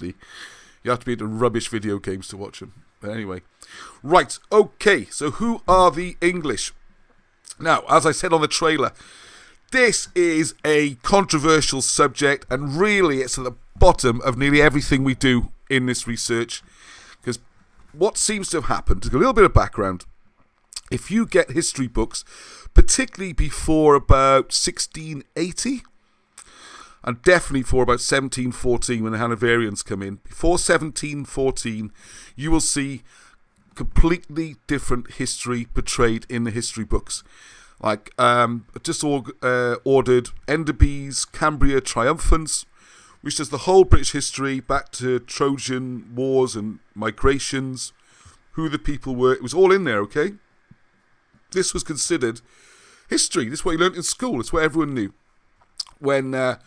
basically. You have to be into rubbish video games to watch them. But anyway. Right, okay, so who are the English? Now, as I said on the trailer, this is a controversial subject, and really it's at the bottom of nearly everything we do in this research. Because what seems to have happened, to give a little bit of background, if you get history books, particularly before about 1680, and definitely for about 1714 when the Hanoverians come in, before 1714, you will see completely different history portrayed in the history books. Like, just ordered Enderby's Cambria Triumphants, which does the whole British history back to Trojan wars and migrations, who the people were. It was all in there, okay? This was considered history. This is what you learned in school. It's what everyone knew. When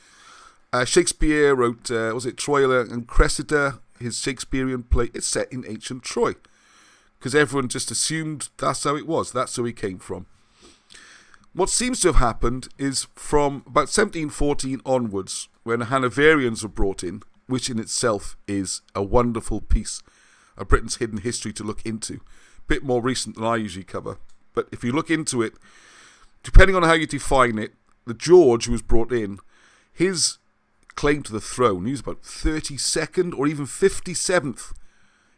Shakespeare wrote, was it Troilus and Cressida, his Shakespearean play, it's set in ancient Troy. Because everyone just assumed that's how it was. That's where he came from. What seems to have happened is from about 1714 onwards, when the Hanoverians were brought in, which in itself is a wonderful piece of Britain's hidden history to look into. A bit more recent than I usually cover. But if you look into it, depending on how you define it, the George who was brought in, his claim to the throne, he was about 32nd or even 57th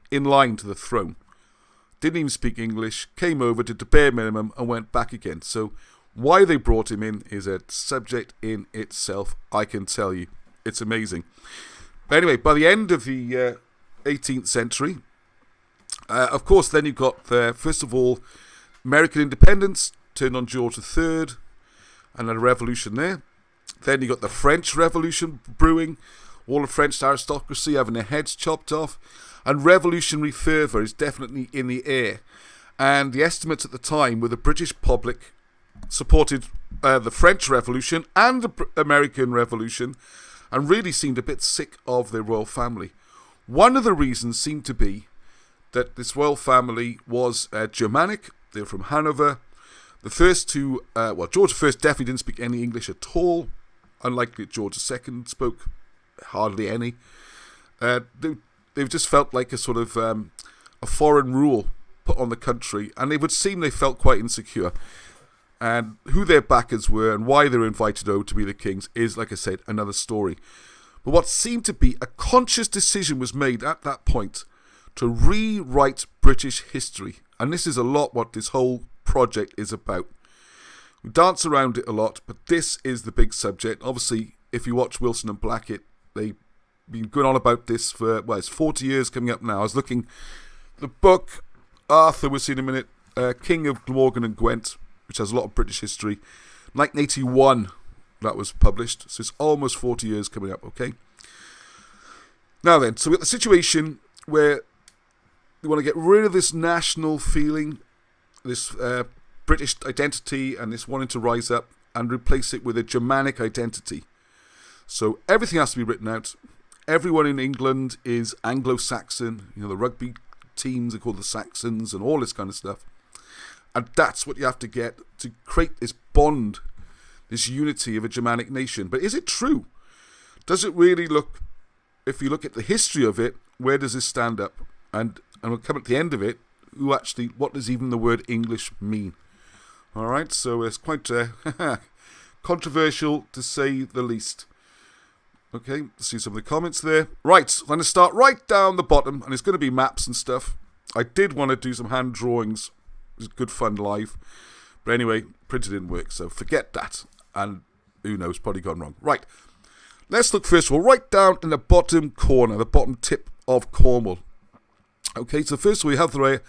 in line to the throne. Didn't even speak English, came over, did the bare minimum and went back again. So why they brought him in is a subject in itself, I can tell you. It's amazing. But anyway, by the end of the 18th century, of course, then you've got, first of all, American independence, turned on George III, and a revolution there. Then you got the French Revolution brewing, all the French aristocracy having their heads chopped off, and revolutionary fervour is definitely in the air. And the estimates at the time were the British public supported the French Revolution and the American Revolution, and really seemed a bit sick of their royal family. One of the reasons seemed to be that this royal family was Germanic. They were from Hanover. The first two, George I definitely didn't speak any English at all, unlike George II spoke hardly any. They just felt like a sort of a foreign rule put on the country, and it would seem they felt quite insecure. And who their backers were and why they were invited over to be the kings is, like I said, another story. But what seemed to be a conscious decision was made at that point to rewrite British history. And this is a lot what this whole project is about. We dance around it a lot, but this is the big subject. Obviously, if you watch Wilson and Blackett, they've been going on about this for, it's 40 years coming up now. I was looking, the book, Arthur, we'll see in a minute, King of Glamorgan and Gwent, which has a lot of British history. 1981, that was published. So it's almost 40 years coming up, okay? Now then, so we've got the situation where we want to get rid of this national feeling, this British identity, and this wanting to rise up and replace it with a Germanic identity. So everything has to be written out. Everyone in England is Anglo-Saxon. You know, the rugby teams are called the Saxons and all this kind of stuff. And that's what you have to get to create this bond, this unity of a Germanic nation. But is it true? Does it really look, if you look at the history of it, where does this stand up? And we'll come at the end of it, what does even the word English mean? All right, so it's quite controversial to say the least. Okay, see some of the comments there. Right, so I'm going to start right down the bottom, and it's going to be maps and stuff. I did want to do some hand drawings. It was good fun live. But anyway, printer didn't work, so forget that. And who knows, probably gone wrong. Right, let's look first of all right down in the bottom corner, the bottom tip of Cornwall. Okay, so first of all, we have the area.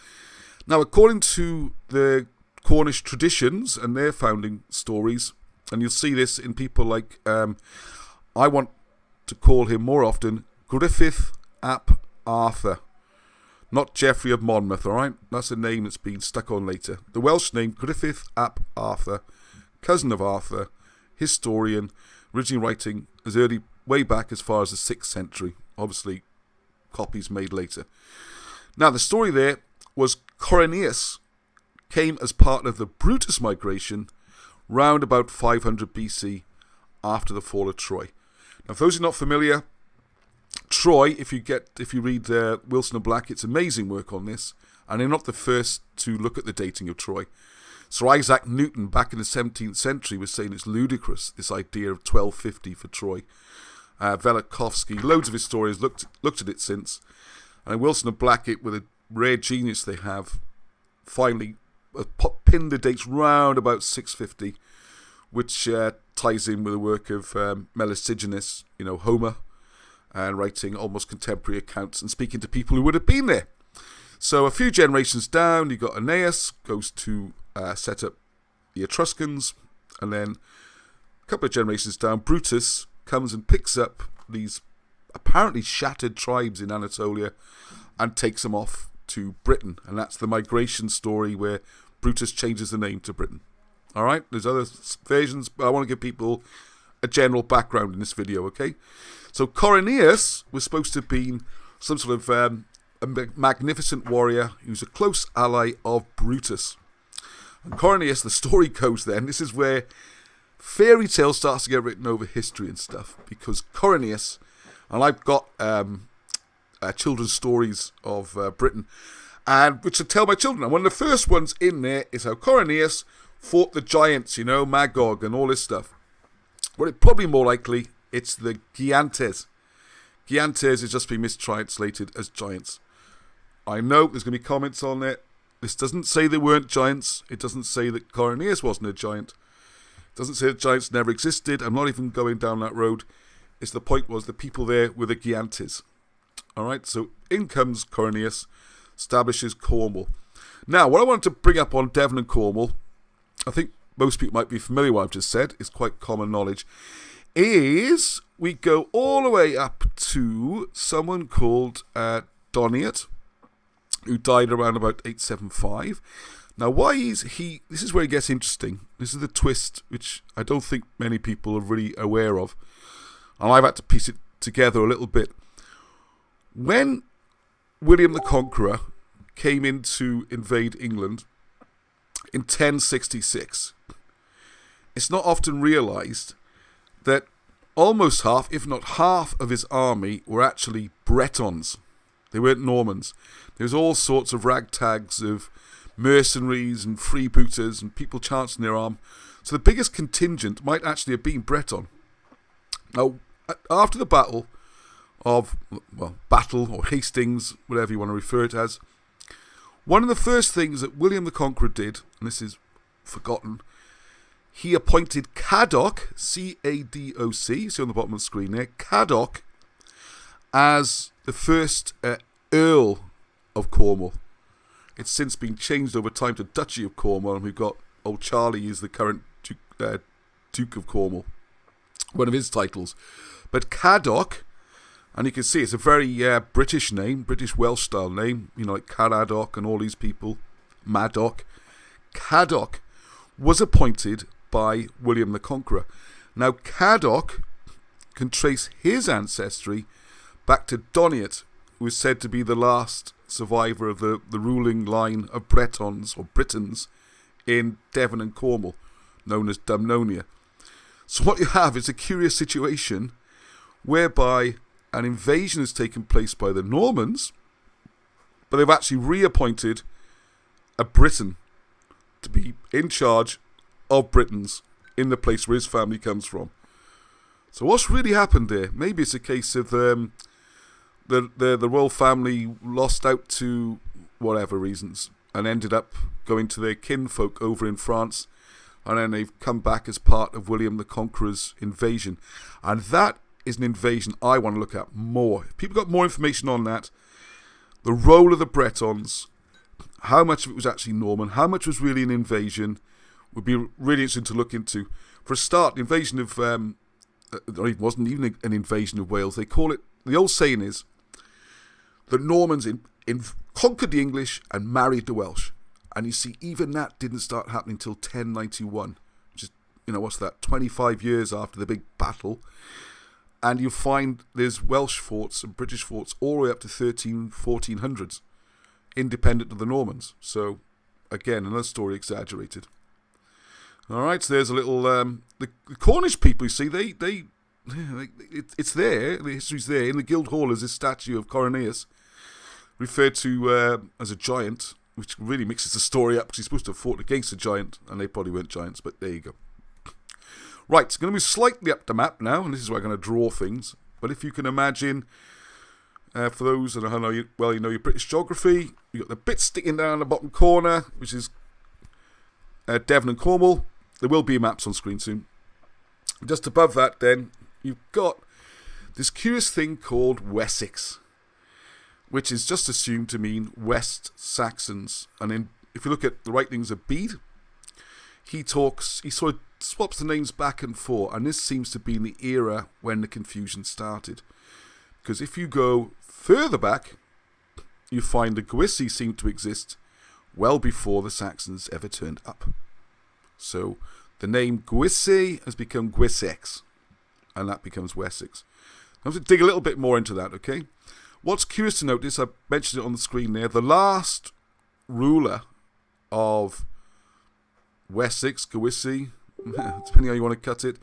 Now, according to the Cornish traditions and their founding stories, and you'll see this in people like, I want to call him more often, Griffith ap Arthur. Not Geoffrey of Monmouth, alright? That's a name that's been stuck on later. The Welsh name, Griffith ap Arthur, cousin of Arthur, historian, originally writing as early, way back as far as the 6th century. Obviously, copies made later. Now, the story there was Cornelius came as part of the Brutus migration round about 500 BC after the fall of Troy. Now, for those who are not familiar, Troy, if you read Wilson and Black, it's amazing work on this, and they're not the first to look at the dating of Troy. Sir Isaac Newton, back in the 17th century, was saying it's ludicrous, this idea of 1250 for Troy. Velikovsky, loads of historians looked at it since, and Wilson and Blackett, with a rare genius they have, finally pinned the dates round about 650, which ties in with the work of Melesigenes, Homer, and writing almost contemporary accounts and speaking to people who would have been there. So a few generations down, you got Aeneas, goes to set up the Etruscans, and then a couple of generations down, Brutus comes and picks up these apparently shattered tribes in Anatolia and takes them off to Britain. And that's the migration story where Brutus changes the name to Britain. All right, there's other versions, but I want to give people a general background in this video, okay? So Corineus was supposed to have been some sort of a magnificent warrior who's a close ally of Brutus. And Corineus, the story goes then, this is where fairy tale starts to get written over history and stuff, because Corineus, and I've got children's stories of Britain, and which I tell my children, and one of the first ones in there is how Corineus fought the giants, Magog and all this stuff. Well, it's probably more likely it's the Giantes. Giantes has just been mistranslated as giants. I know there's going to be comments on it. This doesn't say they weren't giants. It doesn't say that Corineus wasn't a giant. It doesn't say that giants never existed. I'm not even going down that road. The point was the people there were the Giantes. Alright, so in comes Corineus, establishes Cornwall. Now, what I wanted to bring up on Devon and Cornwall, I think most people might be familiar with what I've just said, it's quite common knowledge, is we go all the way up to someone called Doniot, who died around about 875. Now, why is he... This is where it gets interesting. This is the twist, which I don't think many people are really aware of. And I've had to piece it together a little bit. When William the Conqueror came in to invade England in 1066, it's not often realised that almost half, if not half, of his army were actually Bretons. They weren't Normans. There was all sorts of ragtags of mercenaries and freebooters and people chancing their arm. So the biggest contingent might actually have been Breton. Now, after the battle or Hastings, whatever you want to refer it as, one of the first things that William the Conqueror did, and this is forgotten, he appointed Cadoc, C-A-D-O-C, see on the bottom of the screen there, Cadoc, as the first Earl of Cornwall. It's since been changed over time to Duchy of Cornwall, and we've got old Charlie is the current Duke of Cornwall, one of his titles. But Cadoc, and you can see it's a very British name, British Welsh style name, like Caradoc and all these people, Madoc. Cadoc was appointed by William the Conqueror. Now, Cadoc can trace his ancestry back to Doniot, who is said to be the last survivor of the ruling line of Bretons or Britons in Devon and Cornwall, known as Dumnonia. So what you have is a curious situation whereby an invasion has taken place by the Normans, but they've actually reappointed a Briton to be in charge of Britons in the place where his family comes from. So what's really happened there? Maybe it's a case of the royal family lost out to whatever reasons and ended up going to their kinfolk over in France, and then they've come back as part of William the Conqueror's invasion. And that is an invasion I want to look at more. If people got more information on that, the role of the Bretons, how much of it was actually Norman, how much was really an invasion, would be really interesting to look into. For a start, the invasion of... it wasn't even an invasion of Wales. They call it... The old saying is, the Normans conquered the English and married the Welsh. And you see, even that didn't start happening until 1091, which is, what's that, 25 years after the big battle. And you find there's Welsh forts and British forts all the way up to 1400s, independent of the Normans. So, again, another story exaggerated. All right, so there's a little... the Cornish people, you see, they it's there. The history's there. In the Guildhall is this statue of Coroneus, referred to as a giant, which really mixes the story up because he's supposed to have fought against a giant, and they probably weren't giants, but there you go. Right, it's going to be slightly up the map now, and this is where I'm going to draw things. But if you can imagine, for those that know you know your British geography, you've got the bit sticking down the bottom corner, which is Devon and Cornwall. There will be maps on screen soon. Just above that, then, you've got this curious thing called Wessex, which is just assumed to mean West Saxons. And then, if you look at the writings of Bede, he sort of swaps the names back and forth, and this seems to be in the era when the confusion started. Because if you go further back, you find the Gwisi seem to exist well before the Saxons ever turned up. So the name Gwisi has become Gwissex, and that becomes Wessex. I'm going to dig a little bit more into that, okay? What's curious to notice, I mentioned it on the screen there, the last ruler of Wessex, Gwisi, depending how you want to cut it,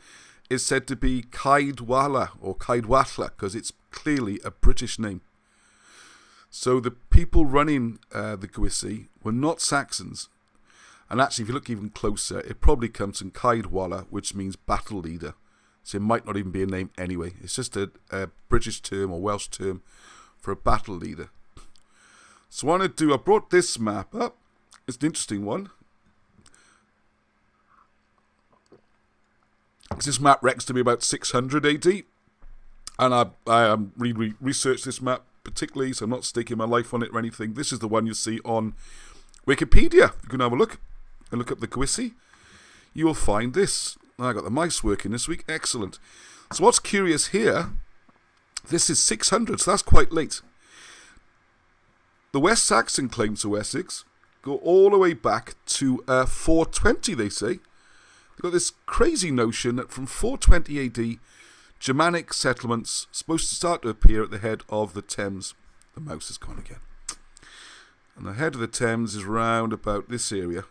is said to be Caedwalla or Caedwalla, because it's clearly a British name. So the people running the Gwisi were not Saxons. And actually, if you look even closer, it probably comes from Caedwalla, which means battle leader. So it might not even be a name anyway. It's just a British term or Welsh term for a battle leader. So what I want to do, I brought this map up. It's an interesting one. This map reckons to be about 600 AD. And I researched this map particularly, so I'm not staking my life on it or anything. This is the one you see on Wikipedia. You can have a look and look up the Gwisi. You will find this. I got the mice working this week. Excellent. So what's curious here, this is 600, so that's quite late. The West Saxon claims to Wessex go all the way back to 420, they say. They've got this crazy notion that from 420 AD, Germanic settlements supposed to start to appear at the head of the Thames. The mouse is gone again. And the head of the Thames is round about this area.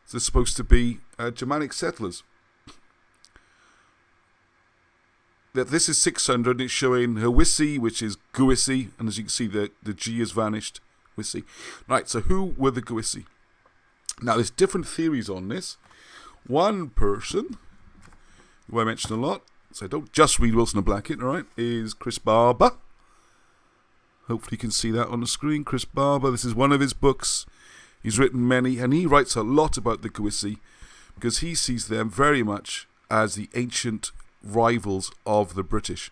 So there's supposed to be Germanic settlers. That this is 600, and it's showing Hwisi, which is Gwisi, and as you can see, the G has vanished. Gwisi. Right, so who were the Gwisi? Now, there's different theories on this. One person, who I mentioned a lot, so don't just read Wilson and Blackett, all right, is Chris Barber. Hopefully you can see that on the screen. Chris Barber, this is one of his books. He's written many, and he writes a lot about the Gwisi because he sees them very much as the ancient rivals of the British.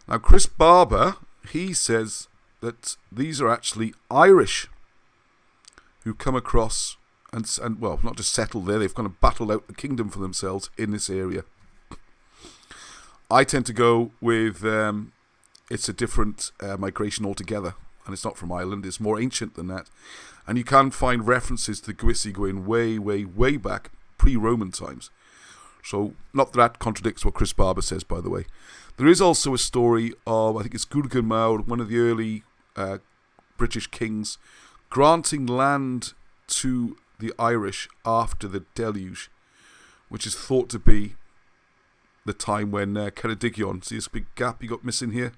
Now, Chris Barber, he says that these are actually Irish who come across and well, not just settled there, they've kind of battled out the kingdom for themselves in this area. I tend to go with it's a different migration altogether, and it's not from Ireland, it's more ancient than that. And you can find references to the Gwisi going way, way, way back, pre-Roman times. So, not that contradicts what Chris Barber says, by the way. There is also a story of, I think it's Gurgen Maur, one of the early British kings, granting land to the Irish after the deluge, which is thought to be the time when Ceredigion, see this big gap you got missing here?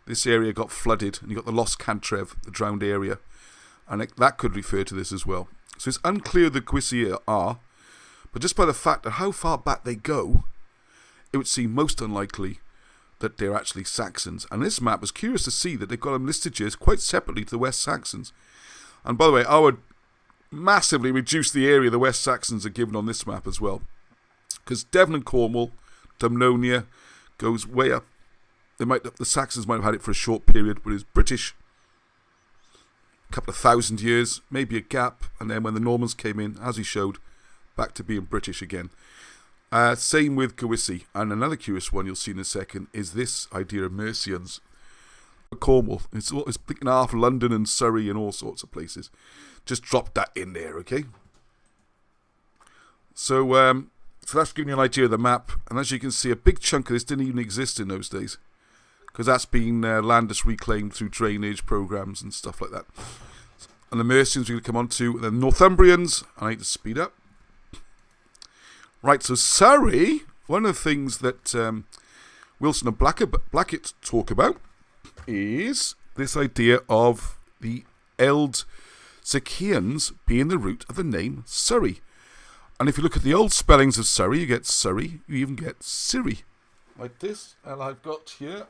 This area got flooded, and you got the Lost Cantrev, the drowned area, and that could refer to this as well. So it's unclear the Gwisi are, but just by the fact of how far back they go, it would seem most unlikely that they're actually Saxons. And this map was curious to see that they've got them listed here quite separately to the West Saxons. And by the way, I would massively reduce the area the West Saxons are given on this map as well, because Devon and Cornwall, Dumnonia, goes way up. The Saxons might have had it for a short period, but it's British, a couple of thousand years, maybe a gap, and then when the Normans came in, as he showed, back to being British again. Same with Gwisi. And another curious one you'll see in a second is this idea of Mercians. Cornwall. It's picking half London and Surrey and all sorts of places. Just drop that in there, okay? So that's giving you an idea of the map. And as you can see, a big chunk of this didn't even exist in those days, because that's been land that's reclaimed through drainage programs and stuff like that. And the Mercians we're going to come on to. The Northumbrians, I need to speed up. Right, so Surrey one of the things that Wilson and Blackett talk about is this idea of the Eldsakians being the root of the name Surrey. And if you look at the old spellings of Surrey, you get Surrey, you even get Siri, like this. And I've got here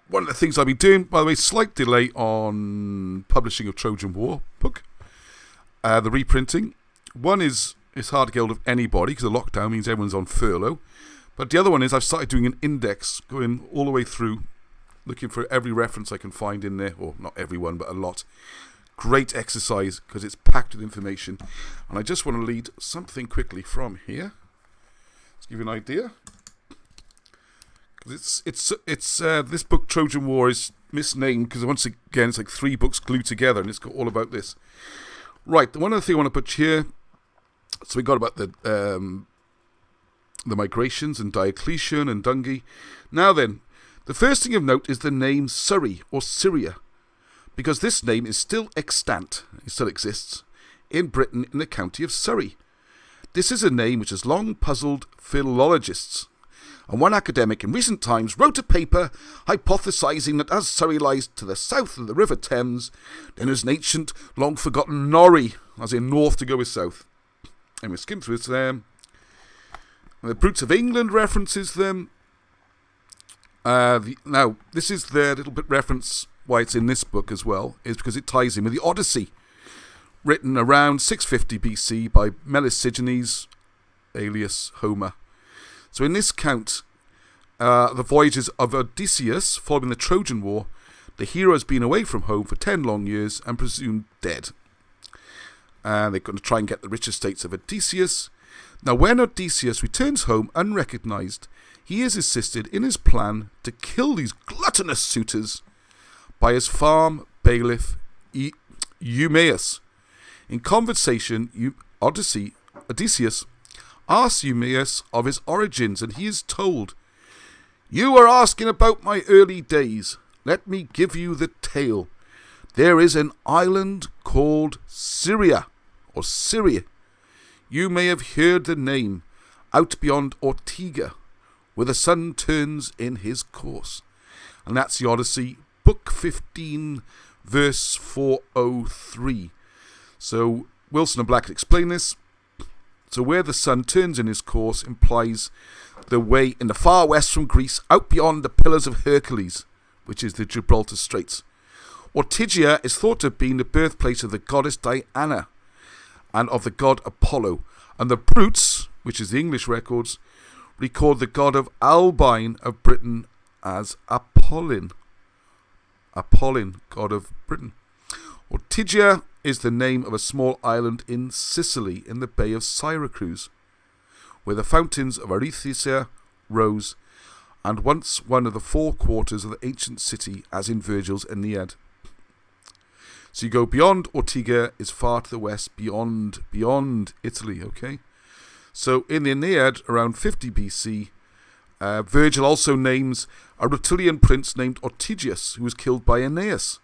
one of the things I'll be doing, by the way, slight delay on publishing of Trojan War book, the reprinting. One is hard to get hold of anybody because the lockdown means everyone's on furlough. But the other one is I've started doing an index, going all the way through, looking for every reference I can find in there, or not every one, but a lot. Great exercise because it's packed with information. And I just want to lead something quickly from here. Let's give you an idea. It's this book, Trojan War, is misnamed because once again it's like 3 books glued together, and it's got all about this. Right, one other thing I want to put here. So we got about the migrations and Diocletian and Dungi. Now then, the first thing of note is the name Surrey or Syria, because this name is still extant, it still exists, in Britain in the county of Surrey. This is a name which has long puzzled philologists, and one academic in recent times wrote a paper hypothesizing that as Surrey lies to the south of the River Thames, then there's an ancient, long-forgotten Norrie, as in north to go with south. And we skim through this there. The Brutes of England references them. Now, this is the little bit reference why it's in this book as well, is because it ties in with the Odyssey, written around 650 BC by Melesigenes, alias Homer. So in this account, the voyages of Odysseus following the Trojan War, the hero has been away from home for 10 long years and presumed dead. And they're going to try and get the rich estates of Odysseus. Now, when Odysseus returns home unrecognized, he is assisted in his plan to kill these gluttonous suitors by his farm bailiff Eumaeus. In conversation, Odysseus asks Eumaeus of his origins, and he is told, "You are asking about my early days. Let me give you the tale. There is an island called Syria, or Syria. You may have heard the name, out beyond Ortega, where the sun turns in his course." And that's the Odyssey, book 15, verse 403. So Wilson and Blackett explain this. So where the sun turns in his course implies the way in the far west from Greece, out beyond the Pillars of Hercules, which is the Gibraltar Straits. Ortygia is thought to have been the birthplace of the goddess Diana and of the god Apollo. And the Brutes, which is the English records, record the god of Albine of Britain as Apollon. Apollon, god of Britain. Ortygia is the name of a small island in Sicily in the Bay of Syracuse, where the fountains of Erythea rose, and once one of the 4 quarters of the ancient city, as in Virgil's Aeneid. So you go beyond Ortega, is far to the west, beyond Italy, okay? So in the Aeneid, around 50 BC, Virgil also names a Rutulian prince named Ortygius, who was killed by Aeneas.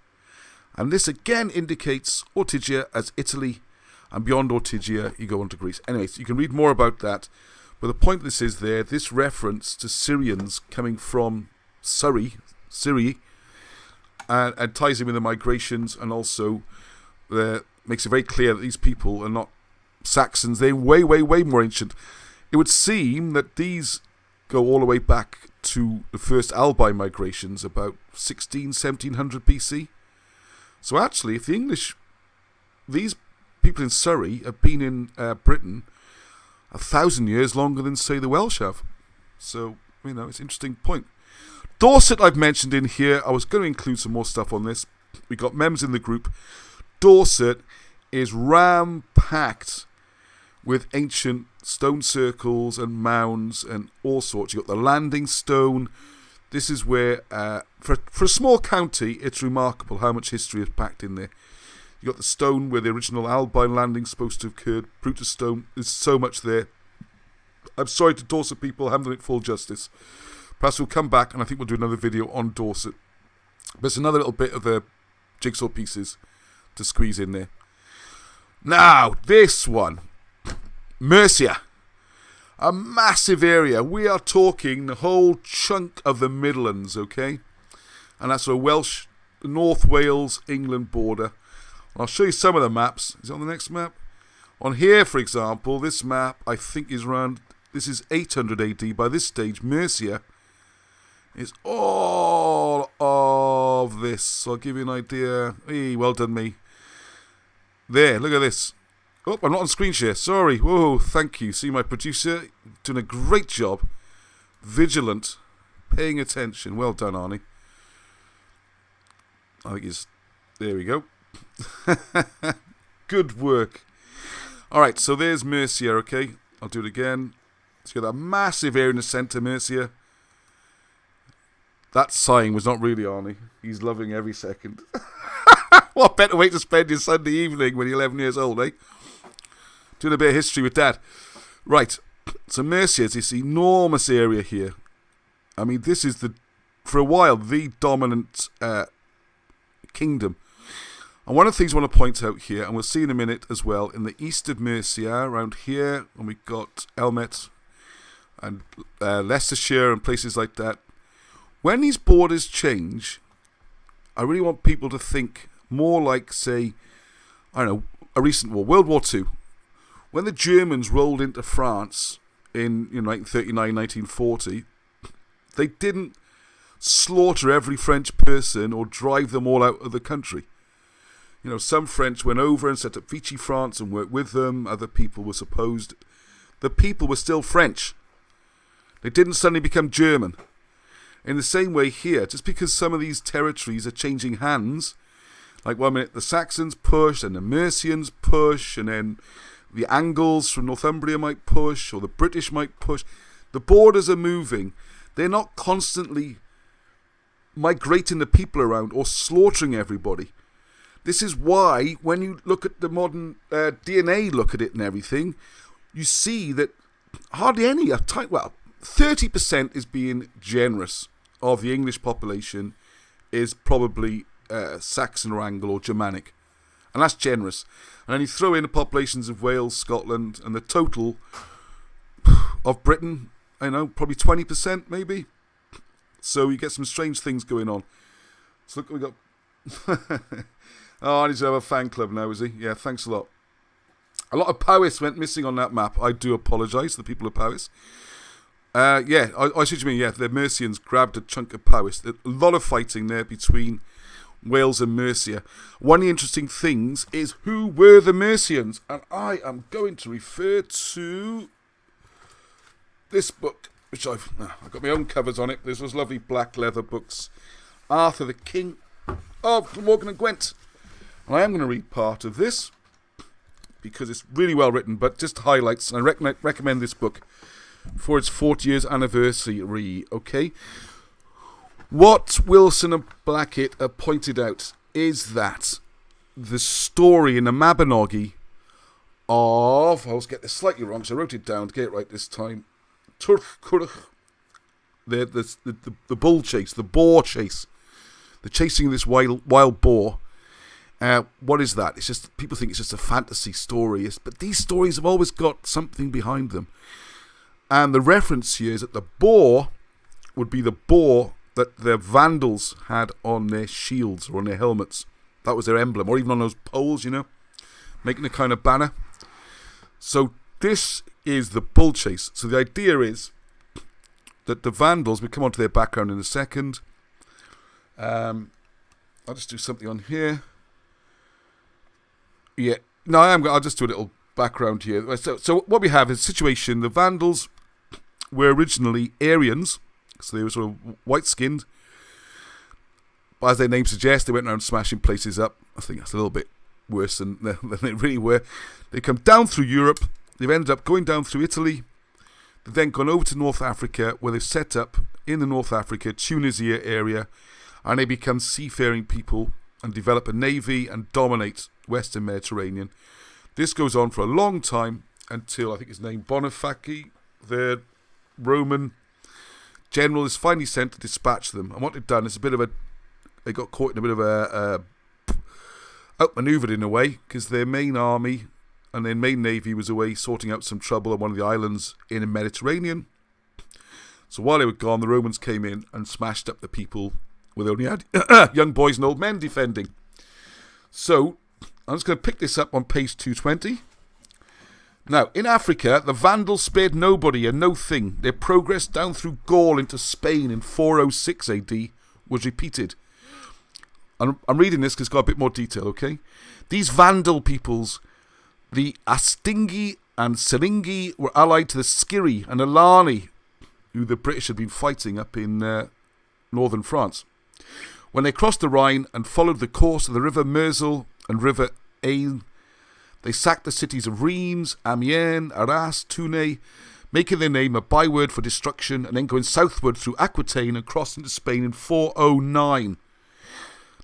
And this again indicates Ortygia as Italy, and beyond Ortygia, you go on to Greece. Anyways, you can read more about that. But the point of this is there, this reference to Syrians coming from Surrey, and ties in with the migrations, and also makes it very clear that these people are not Saxons. They're way, way, way more ancient. It would seem that these go all the way back to the first Albine migrations, about 1700 BC. So actually, if the English, these people in Surrey have been in Britain 1,000 years longer than, say, the Welsh have. So, it's an interesting point. Dorset I've mentioned in here. I was going to include some more stuff on this. We got mems in the group. Dorset is ram-packed with ancient stone circles and mounds and all sorts. You've got the landing stone. This is where, for a small county, it's remarkable how much history is packed in there. You've got the stone where the original Albine landing's supposed to have occurred. Brutus Stone. There's so much there. I'm sorry to Dorset people, I haven't done it full justice. Perhaps we'll come back and I think we'll do another video on Dorset. But it's another little bit of the jigsaw pieces to squeeze in there. Now, this one. Mercia. A massive area. We are talking the whole chunk of the Midlands, okay? And that's a Welsh, North Wales, England border. I'll show you some of the maps. Is it on the next map? On here, for example, this map, I think is around, this is 800 AD. By this stage, Mercia is all of this. So I'll give you an idea. Hey, well done, me. There, look at this. Oh, I'm not on screen share. Sorry. Whoa, thank you. See, my producer doing a great job. Vigilant. Paying attention. Well done, Arnie. I think he's... There we go. Good work. Alright, so there's Mercia, okay? I'll do it again. It's got a massive area in the centre, Mercia. That sighing was not really Arnie. He's loving every second. What better way to spend your Sunday evening when you're 11 years old, eh? Doing a bit of history with Dad. Right, so Mercia is this enormous area here. I mean, this is, for a while, the dominant kingdom. And one of the things I want to point out here, and we'll see in a minute as well, in the east of Mercia, around here, and we've got Elmet and Leicestershire and places like that. When these borders change, I really want people to think more like, say, I don't know, a recent war, World War II. When the Germans rolled into France in 1939, 1940, they didn't slaughter every French person or drive them all out of the country. You know, some French went over and set up Vichy France and worked with them. Other people were supposed... The people were still French. They didn't suddenly become German. In the same way here, just because some of these territories are changing hands, like 1 minute the Saxons push, and the Mercians push, and then the Angles from Northumbria might push, or the British might push. The borders are moving. They're not constantly migrating the people around or slaughtering everybody. This is why, when you look at the modern DNA, look at it and everything, you see that hardly any, 30% is being generous of the English population is probably Saxon or Anglo or Germanic. And that's generous. And then you throw in the populations of Wales, Scotland, and the total of Britain, I know, probably 20% maybe. So you get some strange things going on. So look, we got... Oh, I need to have a fan club now, is he? Yeah, thanks a lot. A lot of Powys went missing on that map. I do apologise to the people of Powys. I see what you mean. Yeah, the Mercians grabbed a chunk of Powys. A lot of fighting there between Wales and Mercia. One of the interesting things is who were the Mercians? And I am going to refer to this book, which I've got my own covers on it. This was lovely black leather books. Arthur, the King of Glamorgan and Gwent. And I am going to read part of this because it's really well written, but just highlights. And I recommend this book for its 40 years anniversary, okay? What Wilson and Blackett have pointed out is that the story in the Mabinogi of... I always get this slightly wrong, so I wrote it down to get it right this time. Turch, the bull chase, the boar chase. The chasing of this wild boar. What is that? It's just, people think it's just a fantasy story, but these stories have always got something behind them. And the reference here is that the boar would be the boar that the Vandals had on their shields or on their helmets. That was their emblem, or even on those poles, making a kind of banner. So this is the bull chase. So the idea is that the Vandals, we come on to their background in a second. I'll just do something on here. Yeah, no, I'll just do a little background here. So what we have is a situation. The Vandals were originally Aryans, so they were sort of white-skinned. But as their name suggests, they went around smashing places up. I think that's a little bit worse than they really were. They come down through Europe. They've ended up going down through Italy. They've then gone over to North Africa, where they've set up in the North Africa, Tunisia area, and they become seafaring people and develop a navy and dominate Western Mediterranean. This goes on for a long time until, I think his name, Boniface, the Roman general, is finally sent to dispatch them. And what they've done is they got caught in a bit of a outmaneuvered in a way, because their main army and their main navy was away sorting out some trouble on one of the islands in the Mediterranean. So while they were gone, the Romans came in and smashed up the people where they only had young boys and old men defending. So I'm just going to pick this up on page 220. Now, in Africa, the Vandals spared nobody and no thing. Their progress down through Gaul into Spain in 406 AD was repeated. And I'm reading this because it's got a bit more detail, okay? These Vandal peoples, the Astingi and Seringi, were allied to the Skiri and Alani, who the British had been fighting up in northern France. When they crossed the Rhine and followed the course of the river Mersel and river Aisne, they sacked the cities of Reims, Amiens, Arras, Tournai, making their name a byword for destruction, and then going southward through Aquitaine and crossing to Spain in 409.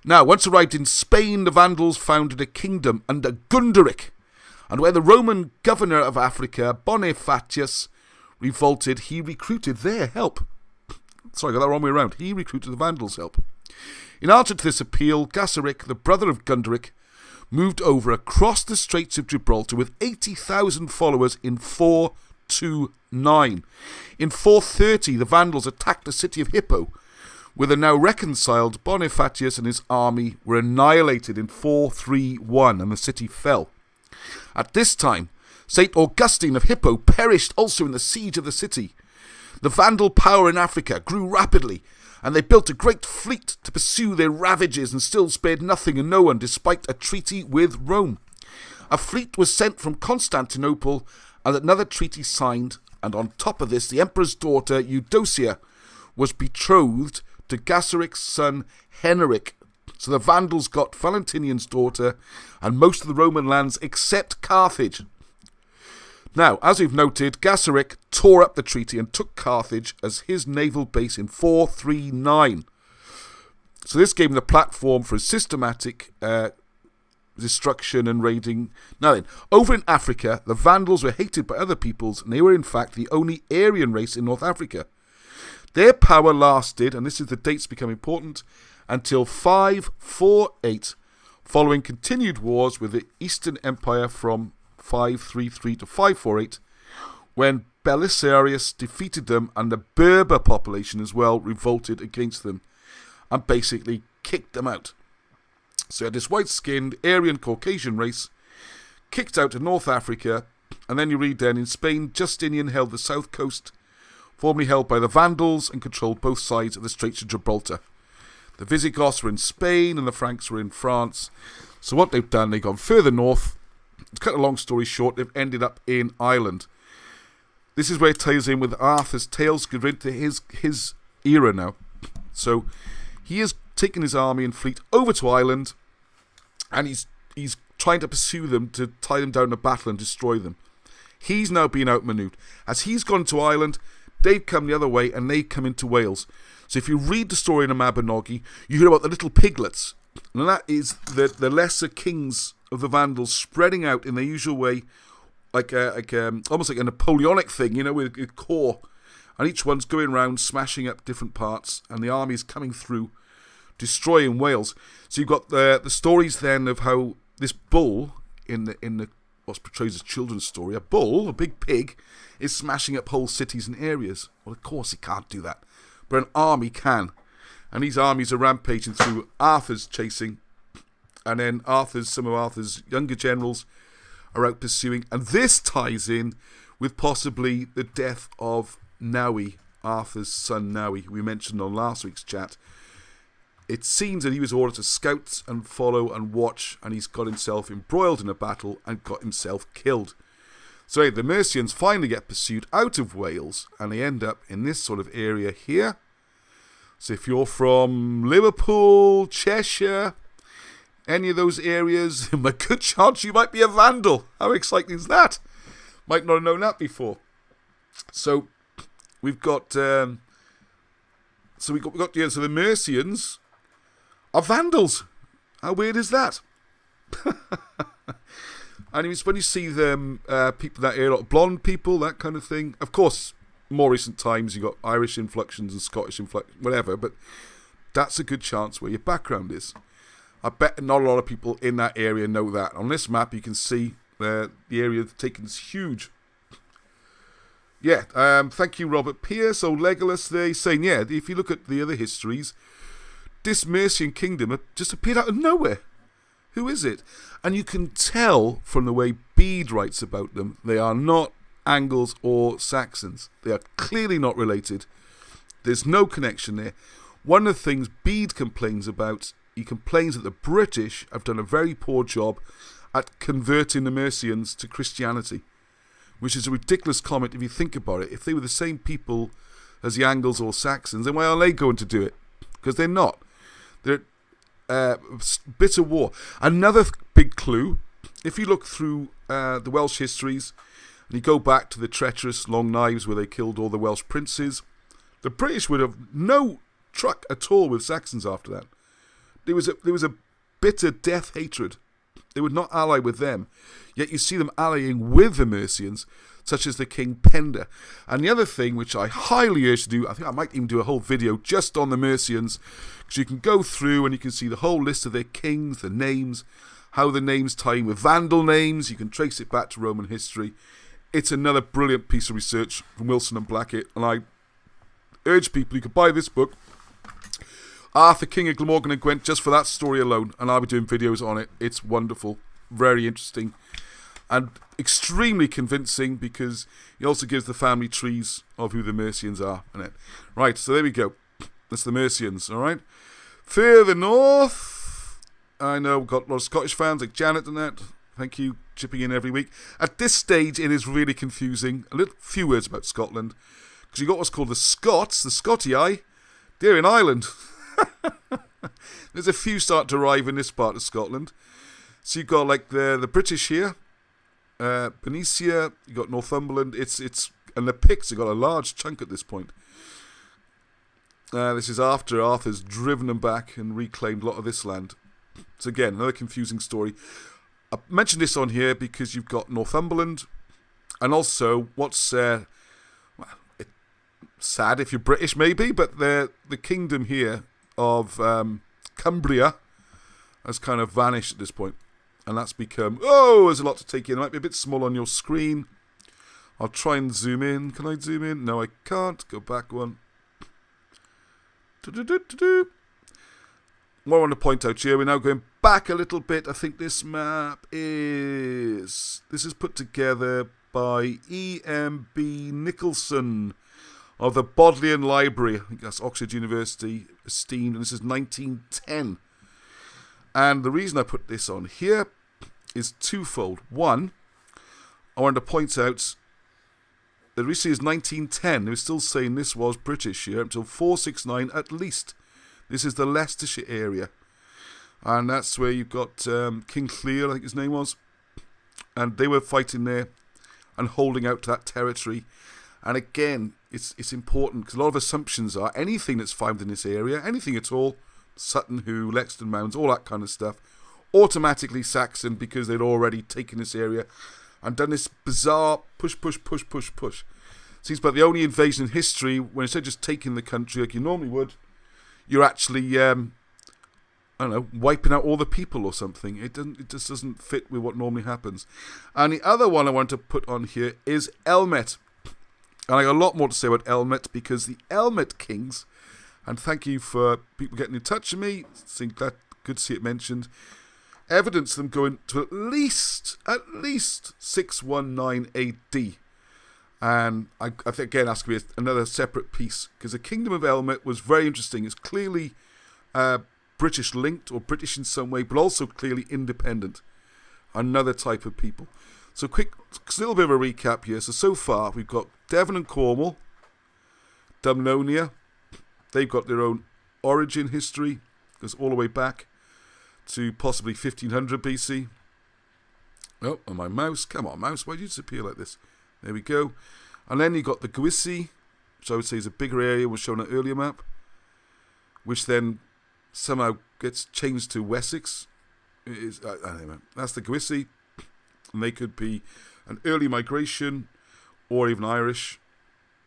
Now, once arrived in Spain, the Vandals founded a kingdom under Gunderic, and where the Roman governor of Africa, Bonifacius, revolted, he recruited their help. Sorry, I got that wrong way around. He recruited the Vandals' help. In answer to this appeal, Gasseric, the brother of Gunderic, moved over across the Straits of Gibraltar with 80,000 followers in 429. In 430, the Vandals attacked the city of Hippo, where the now reconciled Bonifacius and his army were annihilated in 431, and the city fell. At this time, St. Augustine of Hippo perished also in the siege of the city. The Vandal power in Africa grew rapidly, and they built a great fleet to pursue their ravages and still spared nothing and no one despite a treaty with Rome. A fleet was sent from Constantinople and another treaty signed, and on top of this the emperor's daughter Eudocia was betrothed to Gasseric's son Heneric. So the Vandals got Valentinian's daughter and most of the Roman lands except Carthage. Now, as we've noted, Gasseric tore up the treaty and took Carthage as his naval base in 439. So this gave him the platform for a systematic destruction and raiding. Now then, over in Africa, the Vandals were hated by other peoples, and they were in fact the only Aryan race in North Africa. Their power lasted, and this is the dates become important, until 548, following continued wars with the Eastern Empire from 533 to 548, when Belisarius defeated them and the Berber population as well revolted against them and basically kicked them out. So you had this white-skinned Aryan Caucasian race kicked out of North Africa, and then you read then in Spain, Justinian held the south coast, formerly held by the Vandals, and controlled both sides of the Straits of Gibraltar. The Visigoths were in Spain and the Franks were in France. So what they've done, they've gone further north. To cut a long story short, they've ended up in Ireland. This is where it ties in with Arthur's tales, because we're into his era now. So he has taken his army and fleet over to Ireland, and he's trying to pursue them to tie them down in a battle and destroy them. He's now being outmanoeuvred. As he's gone to Ireland, they've come the other way and they come into Wales. So if you read the story in a Mabinogi, you hear about the little piglets, and that is the lesser kings of the Vandals spreading out in their usual way, like almost like a Napoleonic thing, with a corps, and each one's going around smashing up different parts, and the army's coming through, destroying Wales. So you've got the stories then of how this bull in the what's portrayed as a children's story, a bull, a big pig, is smashing up whole cities and areas. Well, of course he can't do that, but an army can, and these armies are rampaging through. Arthur's chasing. And then some of Arthur's younger generals are out pursuing. And this ties in with possibly the death of Naui, Arthur's son Naui, who we mentioned on last week's chat. It seems that he was ordered to scout and follow and watch, and he's got himself embroiled in a battle and got himself killed. So the Mercians finally get pursued out of Wales, and they end up in this sort of area here. So if you're from Liverpool, Cheshire, any of those areas, a good chance you might be a Vandal. How exciting is that? Might not have known that before. So we've got the Mercians are Vandals. How weird is that? And when you see them, people that area, blonde people, that kind of thing. Of course, more recent times you got Irish inflections and Scottish inflections, whatever. But that's a good chance where your background is. I bet not a lot of people in that area know that. On this map, you can see The area taken is huge. Yeah, thank you, Robert Pierce. So Legolas there, he's saying, yeah, if you look at the other histories, this Mercian kingdom just appeared out of nowhere. Who is it? And you can tell from the way Bede writes about them, they are not Angles or Saxons. They are clearly not related. There's no connection there. One of the things Bede complains about, he complains that the British have done a very poor job at converting the Mercians to Christianity, which is a ridiculous comment if you think about it. If they were the same people as the Angles or Saxons, then why are they going to do it? Because they're not. They're bitter war. Another big clue, if you look through the Welsh histories, and you go back to the treacherous Long Knives where they killed all the Welsh princes, the British would have no truck at all with Saxons after that. There was a bitter death hatred. They would not ally with them. Yet you see them allying with the Mercians, such as the King Penda. And the other thing, which I highly urge to do, I think I might even do a whole video just on the Mercians, because you can go through and you can see the whole list of their kings, the names, how the names tie in with Vandal names. You can trace it back to Roman history. It's another brilliant piece of research from Wilson and Blackett, and I urge people, you could buy this book, Arthur, King of Glamorgan and Gwent, just for that story alone, and I'll be doing videos on it. It's wonderful, very interesting, and extremely convincing, because he also gives the family trees of who the Mercians are in it. Right, so there we go. That's the Mercians, alright? Further north, I know we've got a lot of Scottish fans like Janet and that. Thank you, chipping in every week. At this stage, it is really confusing. A few words about Scotland, because you've got what's called the Scots, the Scotii. They're in Ireland. There's a few start to arrive in this part of Scotland. So you've got like the British here, Bernicia, you've got Northumberland, and the Picts have got a large chunk at this point. This is after Arthur's driven them back and reclaimed a lot of this land. So again, another confusing story. I mentioned this on here because you've got Northumberland, and also what's sad if you're British maybe, but the kingdom here of Cumbria has kind of vanished at this point, and that's become, there's a lot to take in. It might be a bit small on your screen. I'll try and zoom in. Can I zoom in? No, I can't. Go back one. What I want to point out here, we're now going back a little bit. I think this map is put together by E.M.B. Nicholson of the Bodleian Library. I think that's Oxford University, esteemed, and this is 1910. And the reason I put this on here is twofold. One, I wanted to point out that recently is 1910. They were still saying this was British here until 469 at least. This is the Leicestershire area. And that's where you've got King Clear, I think his name was. And they were fighting there and holding out to that territory. And again, it's important, because a lot of assumptions are anything that's found in this area, anything at all, Sutton Hoo, Lexington Mounds, all that kind of stuff, automatically Saxon, because they'd already taken this area and done this bizarre push. Seems like the only invasion in history, when instead of just taking the country like you normally would, you're actually, wiping out all the people or something. It just doesn't fit with what normally happens. And the other one I want to put on here is Elmet. And I got a lot more to say about Elmet, because the Elmet kings, and thank you for people getting in touch with me, think that good to see it mentioned, evidence them going to at least 619 AD. And I think, again, that's going to be another separate piece, because the Kingdom of Elmet was very interesting. It's clearly British linked, or British in some way, but also clearly independent. Another type of people. So quick, a little bit of a recap here. So far, we've got Devon and Cornwall, Dumnonia. They've got their own origin history, goes all the way back to possibly 1500 BC. Oh, and my mouse. Come on, mouse. Why did you disappear like this? There we go. And then you've got the Gwisi, which I would say is a bigger area, was shown on an earlier map, which then somehow gets changed to Wessex. It is, I don't know. That's the Gwisi. And they could be an early migration or even Irish,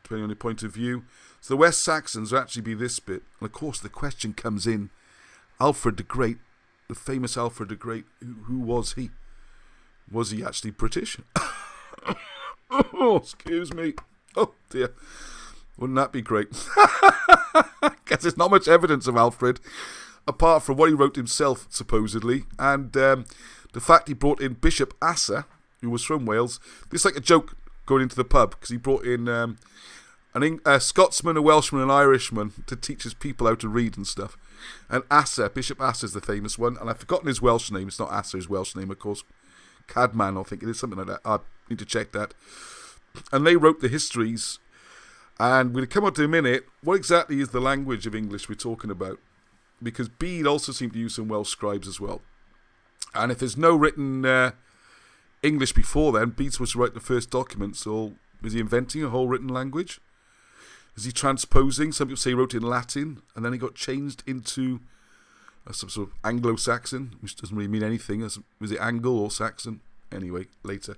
depending on your point of view. So the West Saxons will actually be this bit. And of course the question comes in, Alfred the Great, the famous Alfred the Great, who was he? Was he actually British? Oh, excuse me. Oh, dear. Wouldn't that be great? Guess there's not much evidence of Alfred, apart from what he wrote himself, supposedly, and the fact he brought in Bishop Asser, who was from Wales. This is like a joke going into the pub, because he brought in a Scotsman, a Welshman, and an Irishman to teach his people how to read and stuff. And Asser, Bishop Asser's the famous one, and I've forgotten his Welsh name. It's not Asser, his Welsh name, of course. Cadman, I think it is, something like that. I need to check that. And they wrote the histories, and we'll come on to a minute. What exactly is the language of English we're talking about? Because Bede also seemed to use some Welsh scribes as well. And if there's no written English before then, Bede was to write the first document, so is he inventing a whole written language? Is he transposing? Some people say he wrote in Latin, and then he got changed into some sort of Anglo-Saxon, which doesn't really mean anything. Was it Anglo or Saxon? Anyway, later.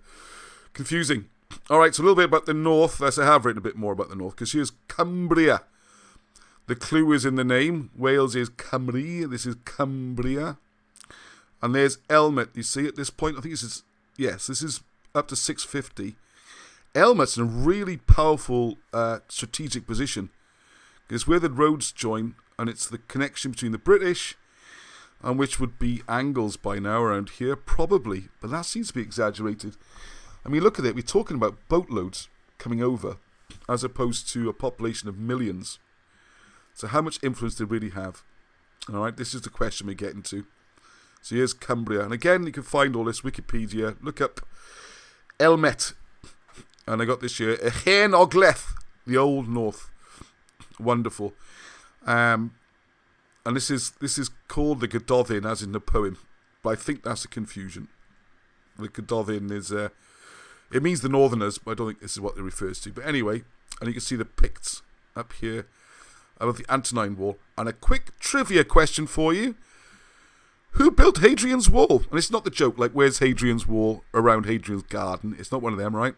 Confusing. All right, so a little bit about the north. Yes, I have written a bit more about the north, because here's Cumbria. The clue is in the name. Wales is Cymru. This is Cumbria. And there's Elmet. You see at this point, I think this is, yes, this is up to 650. Elmet's in a really powerful strategic position. It's where the roads join, and it's the connection between the British, and which would be Angles by now around here, probably. But that seems to be exaggerated. I mean, look at it. We're talking about boatloads coming over, as opposed to a population of millions. So how much influence did they really have? All right, this is the question we're getting to. So here's Cumbria. And again, you can find all this Wikipedia. Look up Elmet. And I got this here. Hen Ogleth, the Old North. Wonderful. And this is called the Gododdin, as in the poem. But I think that's a confusion. The Gododdin is... it means the Northerners, but I don't think this is what it refers to. But anyway, and you can see the Picts up here above the Antonine Wall. And a quick trivia question for you. Who built Hadrian's Wall? And it's not the joke, like, where's Hadrian's Wall around Hadrian's Garden? It's not one of them, right?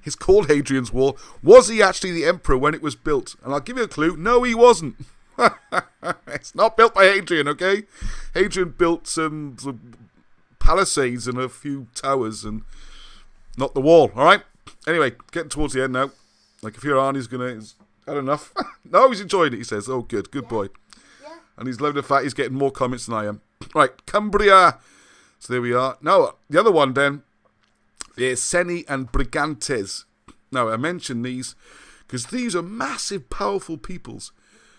It's called Hadrian's Wall. Was he actually the emperor when it was built? And I'll give you a clue. No, he wasn't. It's not built by Hadrian, okay? Hadrian built some palisades and a few towers and not the wall, all right? Anyway, getting towards the end now. Like, if your Arnie's he's had enough. No, he's enjoying it, he says. Oh, good boy. Yeah. And he's loving the fact he's getting more comments than I am. Right, Cumbria. So there we are. Now, the other one then is Seni and Brigantes. Now, I mention these because these are massive, powerful peoples.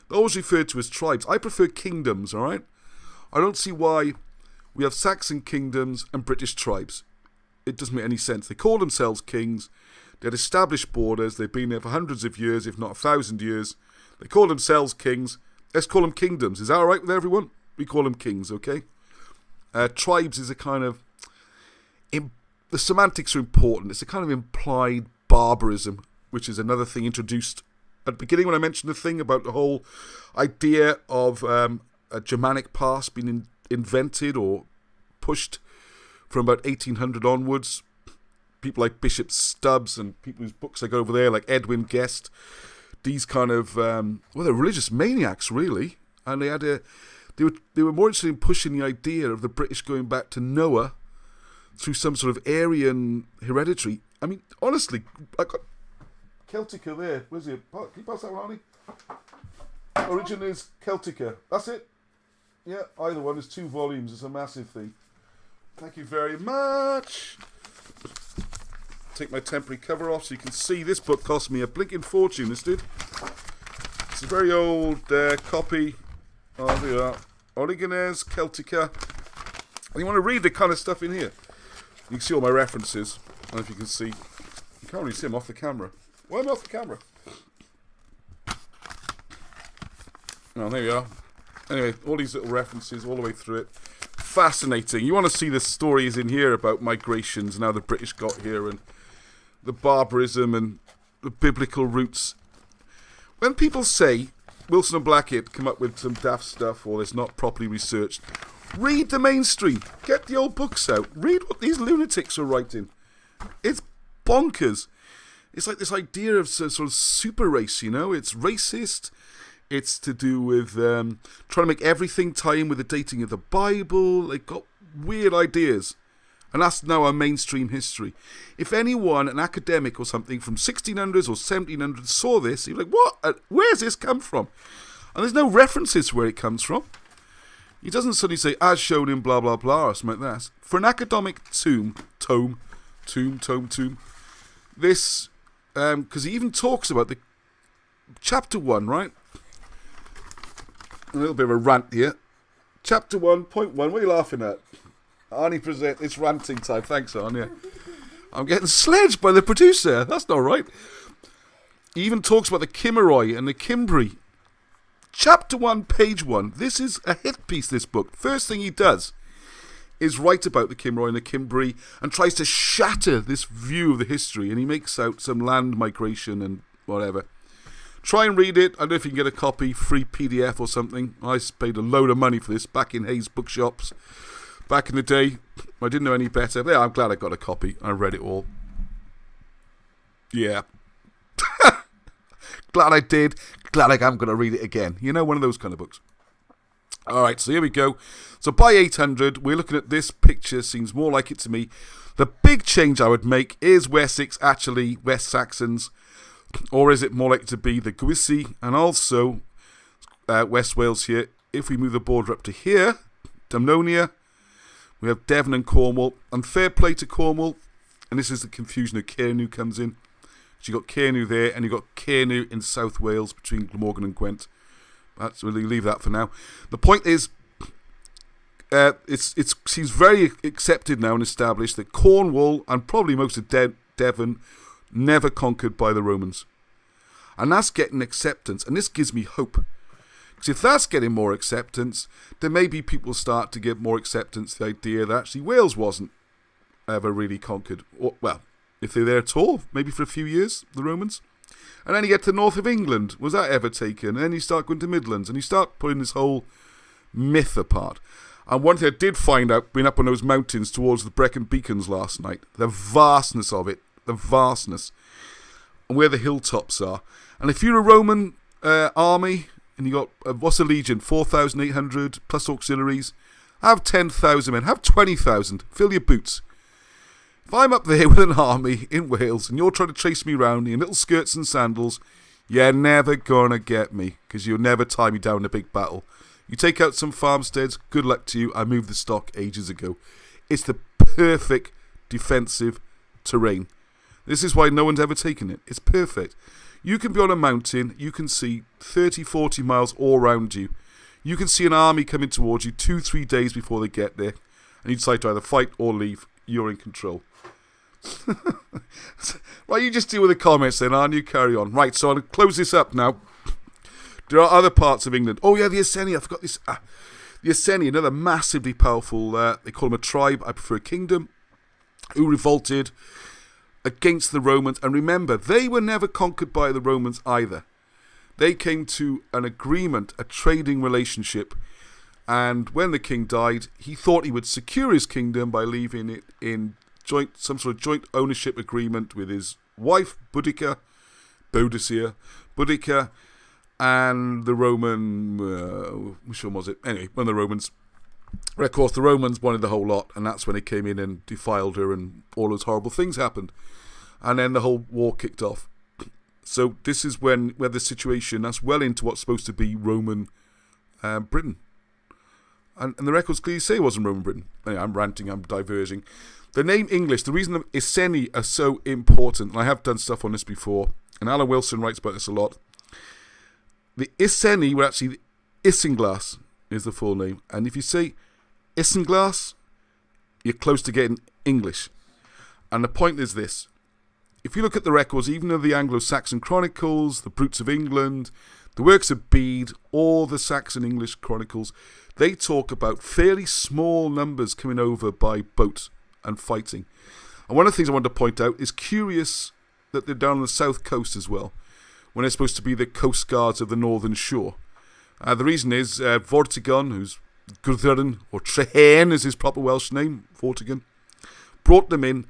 They're always referred to as tribes. I prefer kingdoms, all right? I don't see why we have Saxon kingdoms and British tribes. It doesn't make any sense. They call themselves kings. They had established borders. They've been there for hundreds of years, if not 1,000 years. They call themselves kings. Let's call them kingdoms. Is that all right with everyone? We call them kings, okay? Tribes is a kind of... the semantics are important. It's a kind of implied barbarism, which is another thing introduced at the beginning when I mentioned the thing about the whole idea of a Germanic past being invented or pushed from about 1800 onwards. People like Bishop Stubbs and people whose books I got over there, like Edwin Guest. These kind of, they're religious maniacs, really. And they were more interested in pushing the idea of the British going back to Noah through some sort of Aryan hereditary. I mean, honestly, I got Celtica there. Where's it? Can you pass that one, Arnie? Origin is Celtica. That's it. Yeah, either one. There's 2 volumes. It's a massive thing. Thank you very much. Take my temporary cover off so you can see this book cost me a blinking fortune, this did. It's a very old copy of the Origines Celtica. And you want to read the kind of stuff in here. You can see all my references. I don't know if you can see. You can't really see them off the camera. Why am I off the camera? Oh, there we are. Anyway, all these little references all the way through it. Fascinating. You want to see the stories in here about migrations and how the British got here and the barbarism and the biblical roots. When people say Wilson and Blackett come up with some daft stuff or it's not properly researched, read the mainstream. Get the old books out. Read what these lunatics are writing. It's bonkers. It's like this idea of sort of super race, you know? It's racist. It's to do with trying to make everything tie in with the dating of the Bible. They've got weird ideas. And that's now our mainstream history. If anyone, an academic or something from 1600s or 1700s saw this, he'd be like, what? Where's this come from? And there's no references to where it comes from. He doesn't suddenly say, as shown in blah, blah, blah, or something like that. For an academic tome, this, because he even talks about the chapter 1, right? A little bit of a rant here. Chapter 1.1, what are you laughing at? Arnie present, it's ranting time. Thanks, Arnie. I'm getting sledged by the producer. That's not right. He even talks about the Kimmeroi and the Cimbri. Chapter 1, page 1. This is a hit piece, this book. First thing he does is write about the Kimmeroi and the Cimbri and tries to shatter this view of the history, and he makes out some land migration and whatever. Try and read it. I don't know if you can get a copy, free PDF or something. I paid a load of money for this back in Hayes bookshops. Back in the day, I didn't know any better. But yeah, I'm glad I got a copy. I read it all. Yeah. Glad I did. Glad I'm going to read it again. You know, one of those kind of books. Alright, so here we go. So by 800, we're looking at this picture. Seems more like it to me. The big change I would make is Wessex actually West Saxons. Or is it more likely to be the Gwisi and also West Wales here? If we move the border up to here, Dumnonia, we have Devon and Cornwall. And fair play to Cornwall. And this is the confusion of Cairnú comes in. So you've got Cairnú there, and you've got Cairnú in South Wales between Glamorgan and Gwent. We'll leave that for now. The point is, it seems very accepted now and established that Cornwall and probably most of Devon never conquered by the Romans. And that's getting acceptance, and this gives me hope. Because if that's getting more acceptance, then maybe people start to get more acceptance to the idea that actually Wales wasn't ever really conquered. Or, well, if they're there at all, maybe for a few years, the Romans. And then you get to the north of England. Was that ever taken? And then you start going to Midlands, and you start putting this whole myth apart. And one thing I did find out, being up on those mountains towards the Brecon Beacons last night, the vastness of it, the vastness, and where the hilltops are. And if you're a Roman army, and you got, what's a legion, 4,800 plus auxiliaries, have 10,000 men, have 20,000, fill your boots. If I'm up there with an army in Wales, and you're trying to chase me around in little skirts and sandals, you're never gonna get me, because you'll never tie me down in a big battle. You take out some farmsteads, good luck to you. I moved the stock ages ago. It's the perfect defensive terrain. This is why no one's ever taken it. It's perfect. You can be on a mountain, you can see 30, 40 miles all around you. You can see an army coming towards you 2-3 days before they get there. And you decide to either fight or leave. You're in control. Right, you just deal with the comments then, and you carry on. Right, so I'll close this up now. There are other parts of England. Oh yeah, the Iceni, I forgot this. The Iceni, another massively powerful, they call them a tribe, I prefer a kingdom, who revolted against the Romans. And remember, they were never conquered by the Romans either. They came to an agreement, a trading relationship. And when the king died, he thought he would secure his kingdom by leaving it in some sort of joint ownership agreement with his wife, Boudica, and the Roman, which one was it? Anyway, one of the Romans. Of course, the Romans wanted the whole lot, and that's when they came in and defiled her, and all those horrible things happened. And then the whole war kicked off. So this is where the situation, that's well into what's supposed to be Roman Britain. And the records clearly say it wasn't Roman Britain. Anyway, I'm ranting, I'm diverging. The name English, the reason the Iceni are so important, and I have done stuff on this before, and Alan Wilson writes about this a lot. The Iceni were actually Isinglass is the full name. And if you say Isinglass, you're close to getting English. And the point is this. If you look at the records, even of the Anglo-Saxon Chronicles, the Brutes of England, the works of Bede, or the Saxon English Chronicles, they talk about fairly small numbers coming over by boat and fighting. And one of the things I wanted to point out is curious that they're down on the south coast as well, when they're supposed to be the coast guards of the northern shore. The reason is Vortigern, who's Gwyrderen, or Treherne is his proper Welsh name, Vortigern, brought them in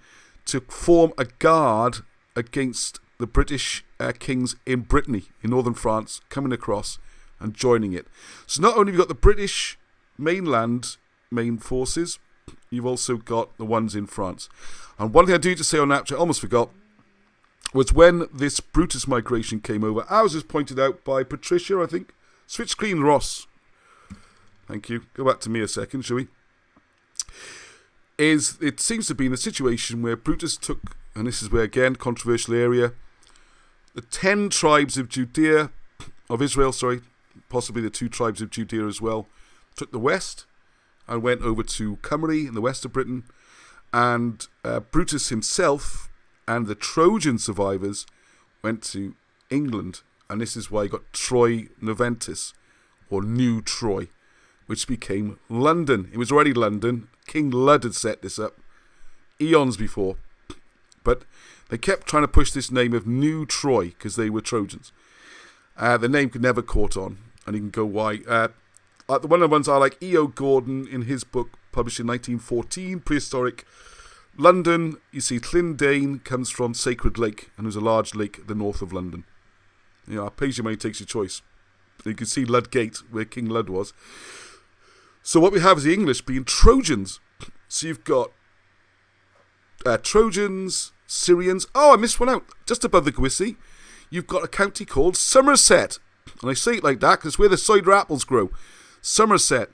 to form a guard against the British kings in Brittany, in northern France, coming across and joining it. So not only have you got the British mainland main forces, you've also got the ones in France. And one thing I do need to say on that, which I almost forgot, was when this Brutus migration came over, as was pointed out by Patricia, I think. Switch screen, Ross. Thank you. Go back to me a second, shall we? It seems to be in the situation where Brutus took, and this is where, again, controversial area, the 10 tribes of Israel, possibly the 2 tribes of Judea as well, took the west and went over to Cymru in the west of Britain, and Brutus himself and the Trojan survivors went to England, and this is why you got Troy Noventis, or New Troy, which became London. It was already London. King Lud had set this up eons before, but they kept trying to push this name of New Troy because they were Trojans. The name could never caught on, and you can go why. One of the ones I like, E.O. Gordon, in his book published in 1914, Prehistoric London, you see Llindane comes from Sacred Lake, and there's a large lake at the north of London. You know, pays your money, takes your choice. You can see Ludgate, where King Lud was. So what we have is the English being Trojans. So you've got Trojans, Syrians. Oh, I missed one out. Just above the Gwissy, you've got a county called Somerset. And I say it like that because it's where the cider apples grow. Somerset.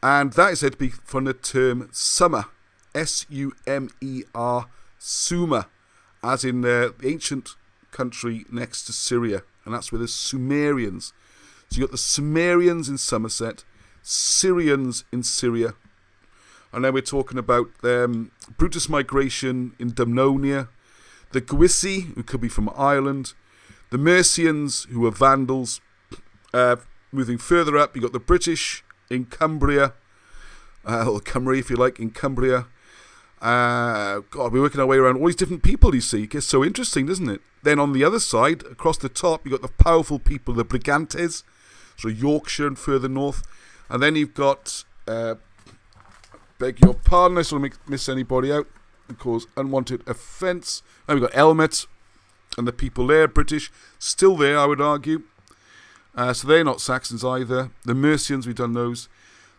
And that is said to be from the term Sumer. S-U-M-E-R, Sumer. As in the ancient country next to Syria. And that's where the Sumerians. So you've got the Sumerians in Somerset, Syrians in Syria. And then we're talking about Brutus migration in Dumnonia, the Gwissy, who could be from Ireland, the Mercians, who were Vandals. Moving further up, you've got the British in Cumbria, or Cymru if you like, in Cumbria. God, we're working our way around all these different people, you see. It gets so interesting, doesn't it? Then on the other side, across the top, you've got the powerful people, the Brigantes, so Yorkshire and further north. And then you've got, beg your pardon, I don't want to miss anybody out and cause unwanted offence. Then we've got Elmet and the people there, British, still there, I would argue. So they're not Saxons either. The Mercians, we've done those.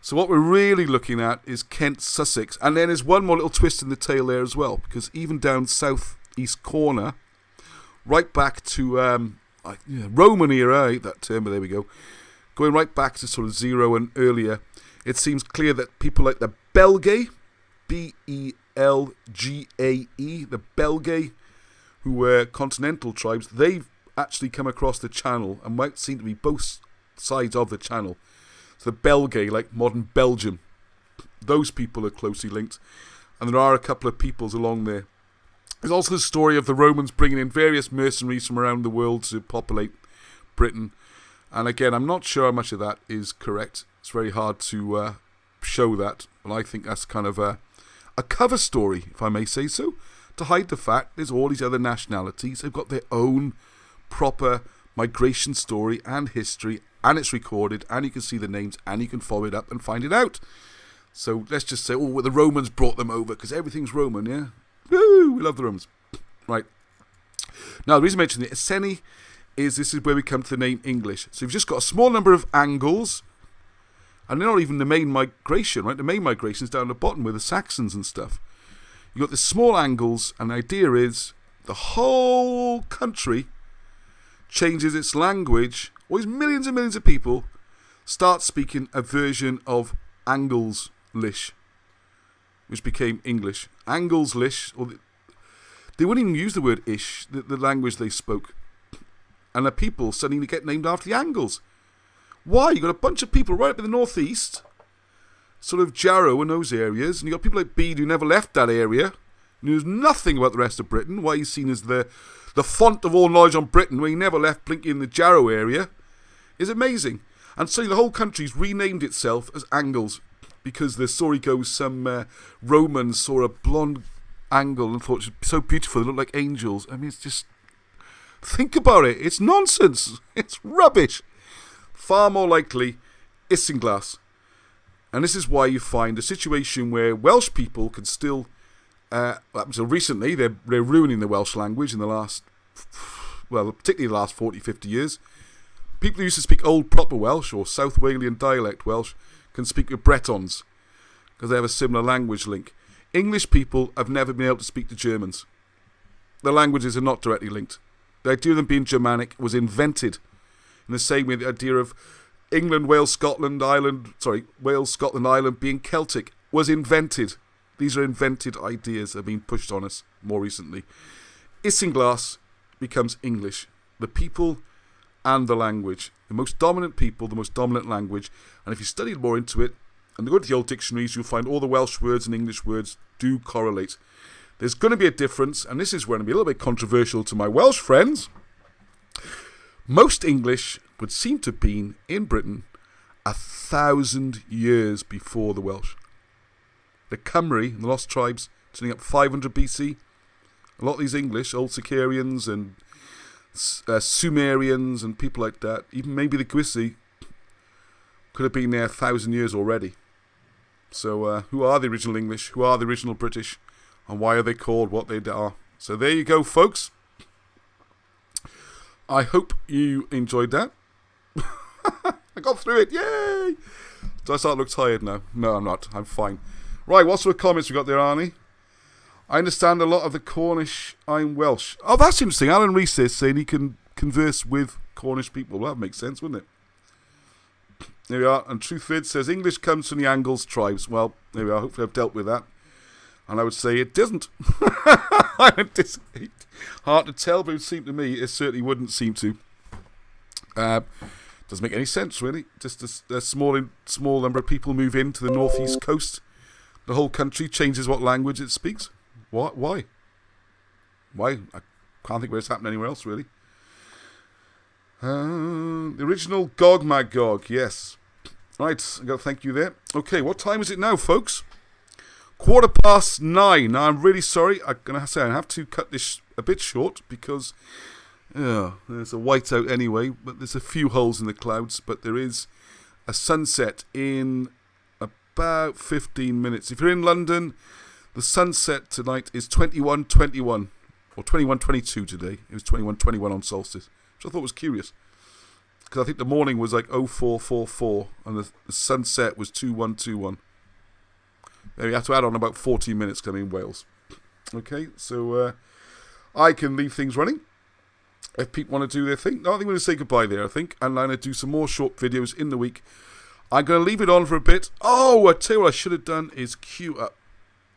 So what we're really looking at is Kent, Sussex. And then there's one more little twist in the tail there as well, because even down south-east corner, right back to Roman era, I hate that term, but there we go. Going right back to sort of 0 and earlier, it seems clear that people like the Belgae, B-E-L-G-A-E, the Belgae, who were continental tribes, they've actually come across the channel and might seem to be both sides of the channel. So the Belgae, like modern Belgium, those people are closely linked. And there are a couple of peoples along there. There's also the story of the Romans bringing in various mercenaries from around the world to populate Britain. And again, I'm not sure how much of that is correct. It's very hard to show that. But I think that's kind of a cover story, if I may say so, to hide the fact there's all these other nationalities. They've got their own proper migration story and history, and it's recorded, and you can see the names, and you can follow it up and find it out. So let's just say, well, the Romans brought them over, because everything's Roman, yeah? Woo! We love the Romans. Right. Now, the reason I mentioned the Iceni is this is where we come to the name English. So you've just got a small number of Angles, and they're not even the main migration, right? The main migration is down the bottom with the Saxons and stuff. You've got the small Angles, and the idea is the whole country changes its language. All these millions and millions of people start speaking a version of Angles-lish, which became English. Angles-lish, or they wouldn't even use the word ish, the language they spoke. And the people suddenly get named after the Angles. Why? You've got a bunch of people right up in the northeast, sort of Jarrow and those areas, and you've got people like Bede who never left that area, knows nothing about the rest of Britain, why he's seen as the font of all knowledge on Britain, where he never left Blinky in the Jarrow area, is amazing. And so the whole country's renamed itself as Angles, because the story goes some Romans saw a blonde Angle and thought she was so beautiful, they looked like angels. I mean, it's just, think about it, it's nonsense, it's rubbish. Far more likely, Isinglass. And this is why you find a situation where Welsh people can still, so recently, they're ruining the Welsh language in the last, well, particularly the last 40, 50 years. People who used to speak old proper Welsh or South Walian dialect Welsh can speak with Bretons. because they have a similar language link. English people have never been able to speak to Germans. The languages are not directly linked. The idea of them being Germanic was invented in the same way the idea of England, Wales, Scotland, Ireland being Celtic was invented. These are invented ideas that have been pushed on us more recently. Isinglass becomes English. The people and the language. The most dominant people, the most dominant language. And if you studied more into it, and go to the old dictionaries, you'll find all the Welsh words and English words do correlate. There's going to be a difference, and this is going to be a little bit controversial to my Welsh friends. Most English would seem to have been in Britain 1,000 years before the Welsh. The Cymry, the Lost Tribes, turning up 500 BC. A lot of these English, old Sicarians and Sumerians and people like that, even maybe the Gwisi, could have been there 1,000 years already. So who are the original English? Who are the original British? And why are they called what they are? So there you go, folks. I hope you enjoyed that. I got through it. Yay! Do I start to look tired now? No, I'm not. I'm fine. Right, what sort of comments we got there, Arnie? I understand a lot of the Cornish. I'm Welsh. Oh, that's interesting. Alan Reese is saying he can converse with Cornish people. Well, that makes sense, wouldn't it? There we are. And Truthvid says English comes from the Angles tribes. Well, there we are. Hopefully I've dealt with that. And I would say it doesn't. I anticipate. Hard to tell, but it would seem to me it certainly wouldn't seem to. Doesn't make any sense, really. Just a small number of people move into the northeast coast. The whole country changes what language it speaks. What? Why? I can't think where it's happened anywhere else, really. The original Gog Magog, yes. Right, I've got to thank you there. Okay, what time is it now, folks? 9:15. Now, I'm really sorry. I'm going to say I have to cut this a bit short because there's a whiteout anyway, but there's a few holes in the clouds, but there is a sunset in about 15 minutes. If you're in London, the sunset tonight is 21:21 or 21:22 today. It was 21:21 on solstice, which I thought was curious because I think the morning was like 04:44 and the sunset was 21:21. There you have to add on about 14 minutes because I'm in Wales. Okay, so I can leave things running if people want to do their thing. No, I think we're going to say goodbye there, I think. And I'm going to do some more short videos in the week. I'm going to leave it on for a bit. Oh, I tell you what I should have done is queue up.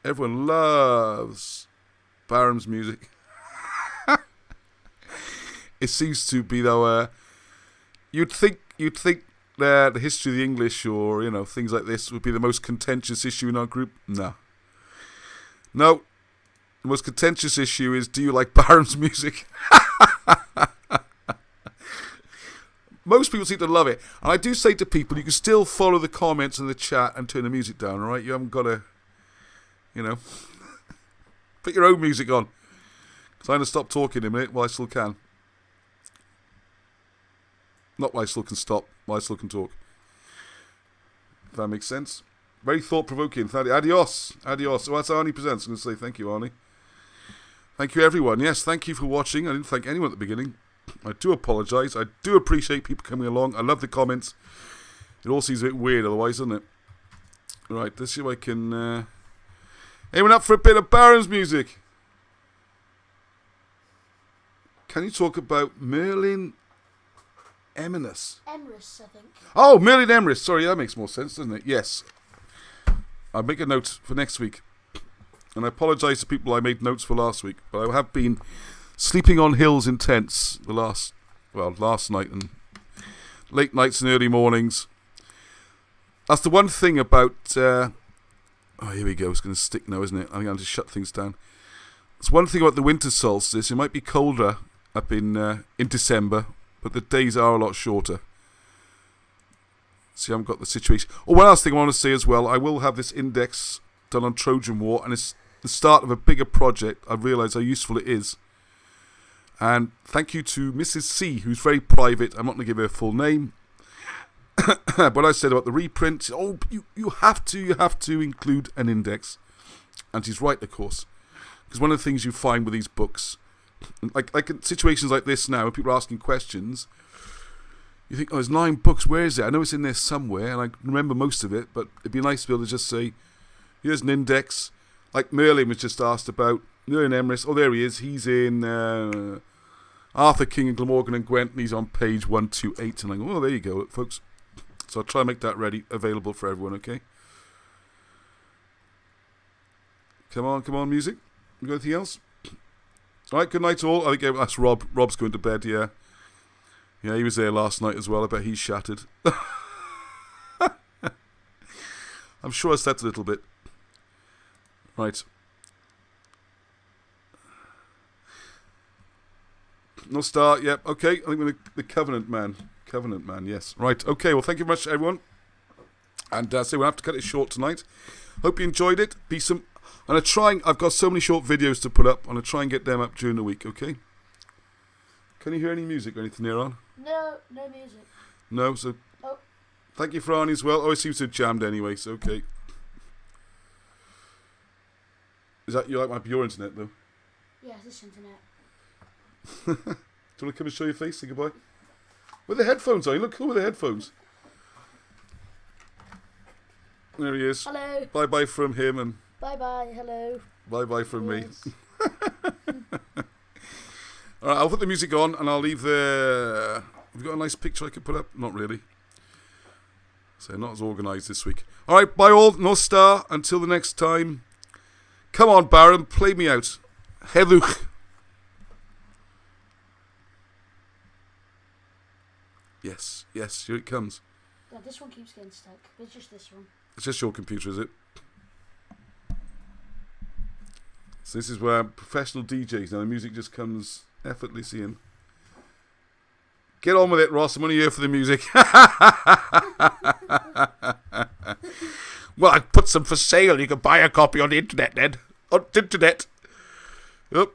Everyone loves Barham's music. It seems to be, though, you'd think the history of the English or, things like this would be the most contentious issue in our group. No. The most contentious issue is, do you like Barham's music? Most people seem to love it. And I do say to people, you can still follow the comments in the chat and turn the music down, all right? You haven't got to, put your own music on. Because I'm going to stop talking in a minute while I still can. Not while I still can stop, while I still can talk. If that makes sense. Very thought-provoking. Adios. Adios. Well, that's Arnie Presents. I'm going to say thank you, Arnie. Thank you, everyone. Yes, thank you for watching. I didn't thank anyone at the beginning. I do apologise. I do appreciate people coming along. I love the comments. It all seems a bit weird otherwise, doesn't it? Right, let's see if I can... Anyone up for a bit of Barham's music? Can you talk about Merlin... Emrys, I think. Oh, Merlin Emrys. Sorry, that makes more sense, doesn't it? Yes. I'll make a note for next week. And I apologise to people I made notes for last week. But I have been sleeping on hills in tents last night and late nights and early mornings. That's the one thing about... here we go. It's going to stick now, isn't it? I'm going to shut things down. It's one thing about the winter solstice. It might be colder up in December, but the days are a lot shorter. See, I haven't got the situation. Oh, one last thing I want to say as well. I will have this index done on Trojan War, and it's the start of a bigger project. I've realised how useful it is. And thank you to Mrs. C, who's very private. I'm not going to give her full name. But I said about the reprint, you have to include an index. And she's right, of course. Because one of the things you find with these books, like in situations like this now, when people are asking questions, you think, there's 9 books, where is it? I know it's in there somewhere, and I remember most of it, but it'd be nice to be able to just say, Here's an index. Like Merlin was just asked about. Merlin Emrys. Oh, there he is. He's in Arthur, King and Glamorgan and Gwent, and he's on page 128. And I go, oh, there you go, folks. So I'll try and make that available for everyone, okay? Come on, music. You got anything else? All right, good night to all. I think that's Rob. Rob's going to bed, yeah. Yeah, he was there last night as well. I bet he's shattered. I'm sure I slept a little bit. Right. No start, yep. Okay, I think we're the Covenant Man. Covenant Man, yes. Right, okay, well, thank you very much, everyone. And so we'll have to cut it short tonight. Hope you enjoyed it. I've got so many short videos to put up. I'm going to try and get them up during the week, okay? Can you hear any music or anything there on? No music. No, so... Oh. Thank you, Franny, as well. Oh, it seems to have jammed anyway, so okay. Is that your internet, though? Yes, this internet. Do you want to come and show your face? Say goodbye. With the headphones on. You look cool with the headphones. There he is. Hello. Bye-bye from him and... Bye-bye. Hello. Bye-bye from yes. me. Alright, I'll put the music on and I'll leave the... Have you got a nice picture I could put up? Not really. So not as organised this week. Alright, bye all. No star. Until the next time. Come on, Baron. Play me out. Heddwch. Yes, here it comes. Yeah, this one keeps getting stuck. It's just this one. It's just your computer, is it? So this is where professional DJs, now the music just comes effortlessly in. Get on with it, Ross. I'm only here for the music. Well, I put some for sale. You can buy a copy on the internet, Ned. On the internet. Yep.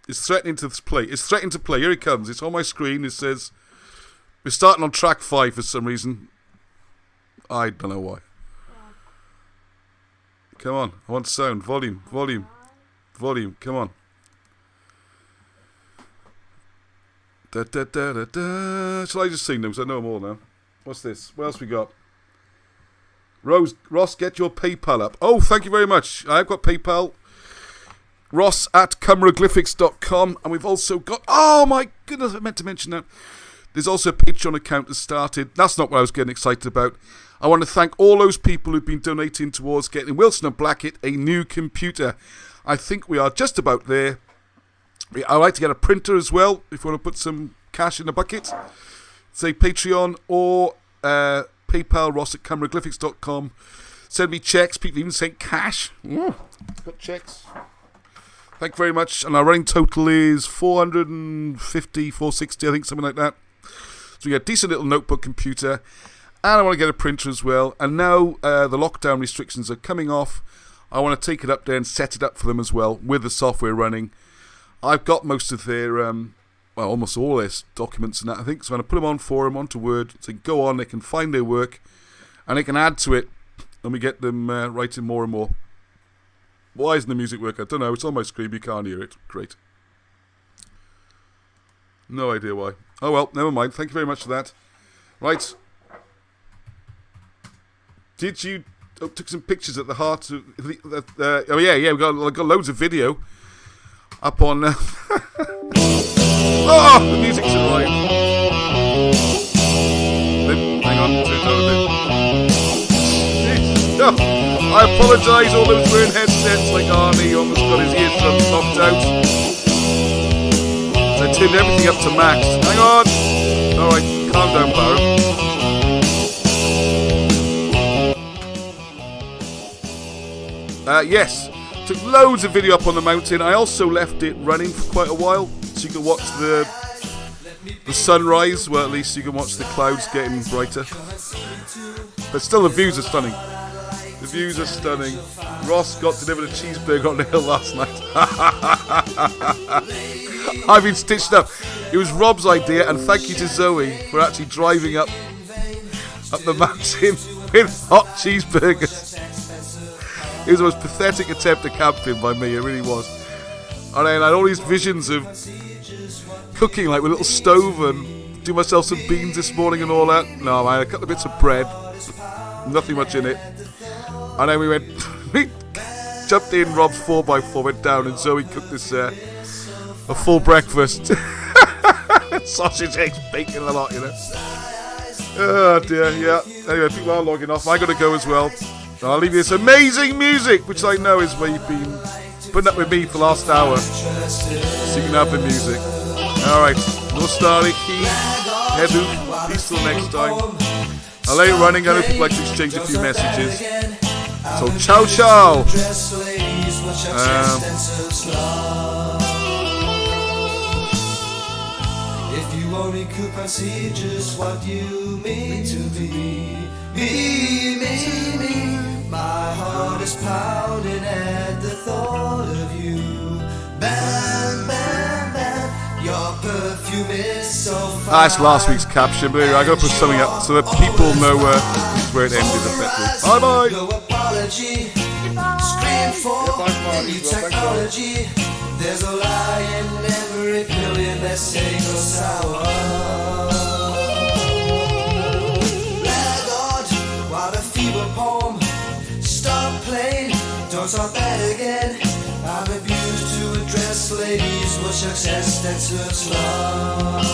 It's threatening to play. It's threatening to play. Here it comes. It's on my screen. It says... We're starting on track 5 for some reason. I don't know why. Come on. I want sound. Volume. Come on. Da, da, da, da, da. Shall I just sing them? Because I know them all now. What's this? What else we got? Ross, get your PayPal up. Oh, thank you very much. I've got PayPal. Ross at cumroglyphics.com. And we've also got... Oh, my goodness. I meant to mention that. There's also a Patreon account that started. That's not what I was getting excited about. I want to thank all those people who've been donating towards getting Wilson and Blackett a new computer. I think we are just about there. I'd like to get a printer as well, if you want to put some cash in the bucket. Say Patreon or PayPal, Ross at cameraglyphics.com. Send me checks. People even say cash. Got checks. Thank you very much. And our running total is 450, 460, I think, something like that. So we get a decent little notebook computer. And I want to get a printer as well. And now the lockdown restrictions are coming off. I want to take it up there and set it up for them as well with the software running. I've got most of their, well, almost all their documents and that, I think. So I'm going to put them on for them, onto Word. So they can go on, they can find their work, and they can add to it. And we get them writing more and more. Why isn't the music work? I don't know. It's on my screen, but you can't hear it. Great. No idea why. Oh well, never mind. Thank you very much for that. Right. Did you... Oh, took some pictures at the heart of... oh yeah, we got loads of video up on... oh, the music's arrived. Hang on, turn down a bit. I apologise, all those wearing headsets like Arnie almost got his eardrums knocked out. So I turned everything up to max. Hang on! Alright, calm down, Baron. Yes, took loads of video up on the mountain. I also left it running for quite a while, so you can watch the sunrise. Well, at least you can watch the clouds getting brighter. But still, the views are stunning. The views are stunning. Ross got delivered a cheeseburger on the hill last night. I've been stitched up. It was Rob's idea, and thank you to Zoe for actually driving up the mountain with hot cheeseburgers. It was the most pathetic attempt at camping by me, it really was. And then I had all these visions of cooking, like with a little stove, and do myself some beans this morning and all that. No, I had a couple of bits of bread, nothing much in it. And then we went we jumped in Rob's 4x4, went down, and Zoe cooked us a full breakfast. Sausage, eggs, bacon, a lot, you know. Oh dear, yeah. Anyway, people are logging off. I got to go as well. I'll leave you this amazing music, which I know is where you've been putting up with me for the last hour. So you can have the music. Alright, no starry key. Hedu, peace till next time. I'll let it running. I know people like to exchange a few messages. So ciao ciao. If you only could conceive just what you mean to me. My heart is pounding at the thought of you. Bam, bam, bam. Your perfume is so fine. That's last week's caption, but anyway, I gotta put something up so that people know where it ended effectively. Bye bye. No apology. Scream for the new technology. There's a lie in every million that say go sour. Laggard, what a feeble poem. Stop playing, don't start that again. I'm abused to address ladies with success that serves love.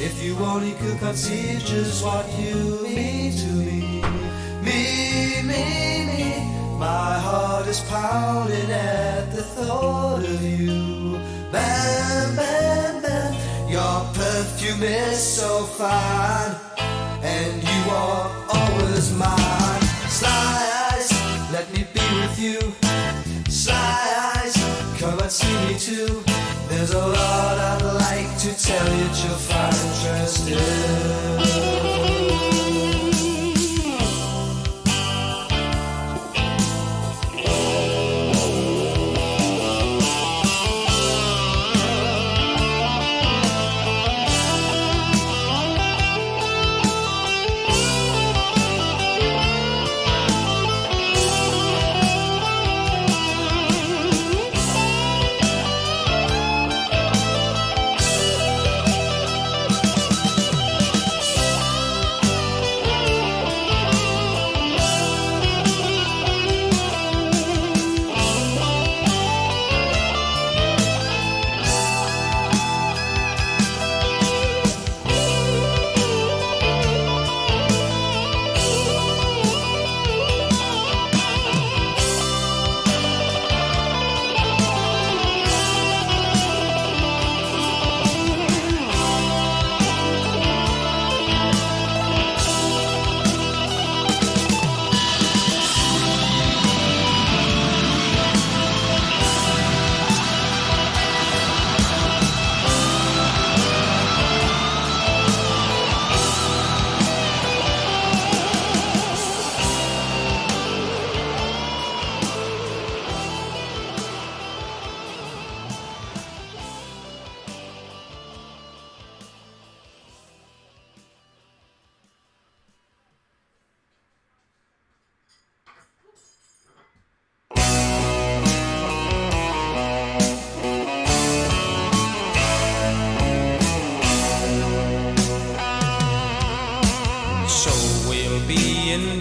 If you only could conceive just what you mean to me. My heart is pounding at the thought of you. Bam, bam, bam. Your perfume is so fine, and you are always mine. Sly eyes, let me be with you. Sly eyes, come and see me too. There's a lot I'd like to tell you that you'll find interesting.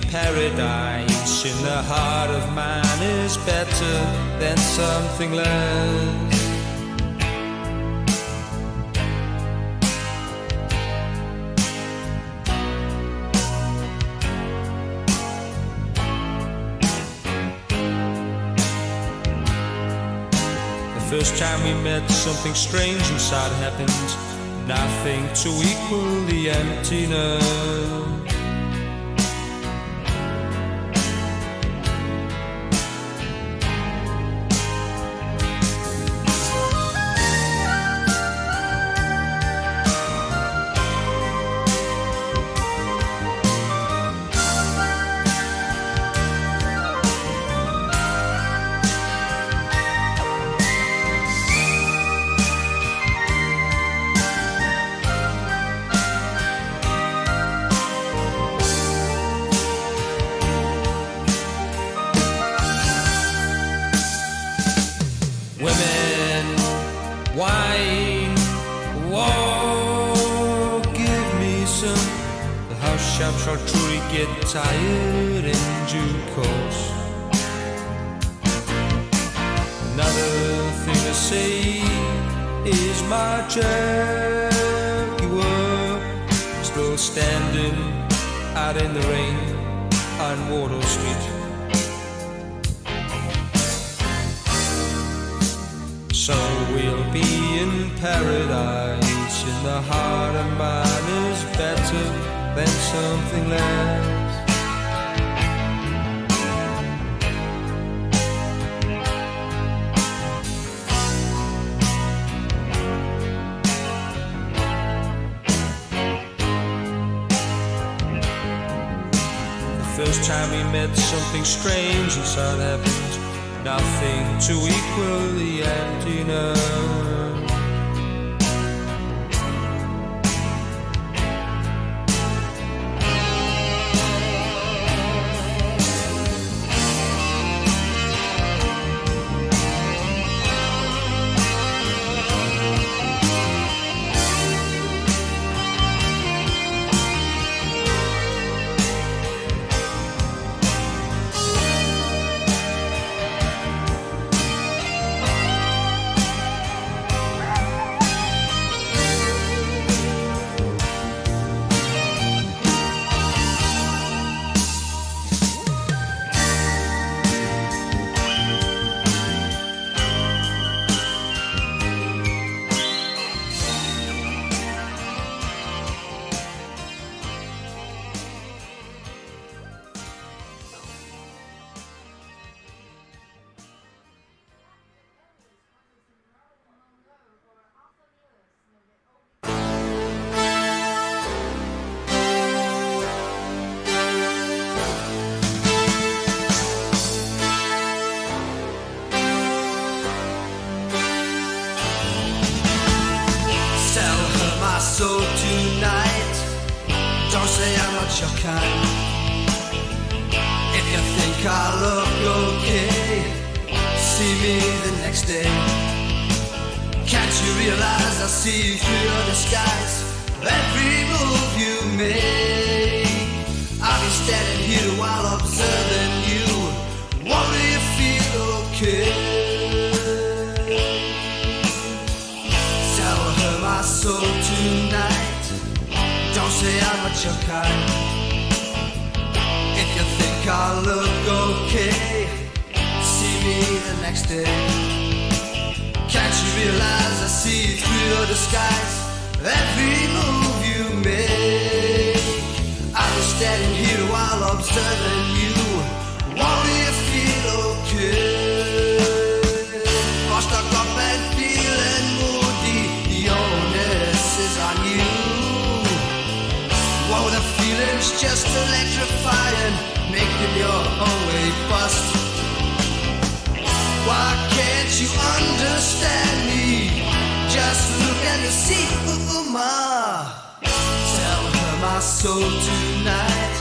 Paradise in the heart of man is better than something less. The first time we met, something strange inside happened. Nothing to equal the emptiness. chap shall truly get tired in due course. Another thing to say is my Jaguar still standing out in the rain on Water Street. So we'll be in paradise, in the heart of mine is better than something less. The first time we met, something strange inside happened. Nothing to equal the emptiness. So tonight, don't say I'm not your kind. If you think I look okay, see me the next day. Can't you realize I see through your disguise every move you make? I'll be standing here while observing you. Won't you feel okay? Tell her my soul tonight, don't say I'm not your kind. If you think I look okay, see me the next day. Can't you realize I see through your disguise every move you make? I'll be standing here while observing you. Won't you feel okay? Lost I got bad feeling moody, the onus is on you. Whoa, the feeling's just electrifying, making your own way bust. Why can't you understand me? Just look and you see, tell her my soul tonight,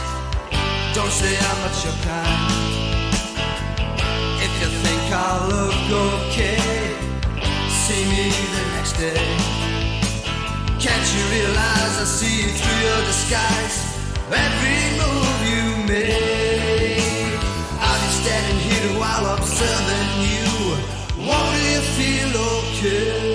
don't say I'm not your kind. If you think I look okay, see me the next day. Can't you realize I see through your disguise every move you make? I'll be standing here while observing you. Won't you feel okay?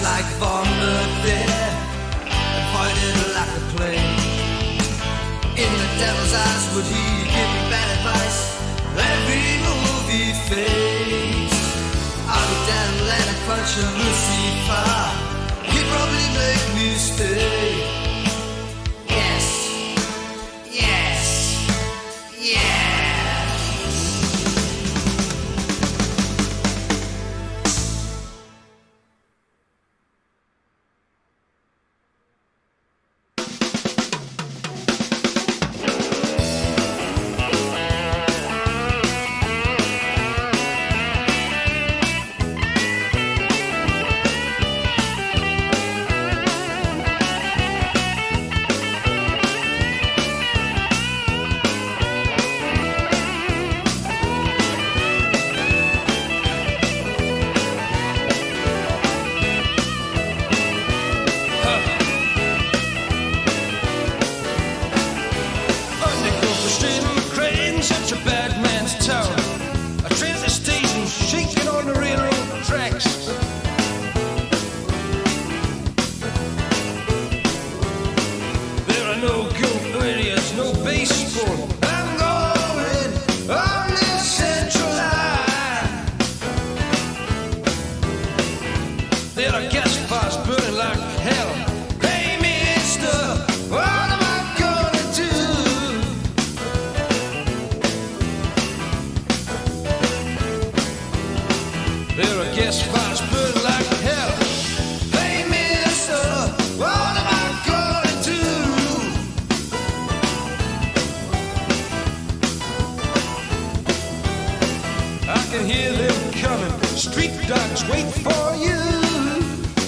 Like vomit there, avoid it like a plague. devil's eyes would he give me bad advice? Every move he faced, I'll be down and I punch a Lucifer. He'd probably make me stay. Yes, yes, yes. Such a bad man's town. A transit station shaking on the railroad tracks. There are no good areas, no baseball. I'm going on this central line. There are gas fires burning like hell. Hey, mister, what am I gonna do? There are gas fires burning like hell. Hey, mister, what am I gonna do? I can hear them coming. Street dogs wait for you.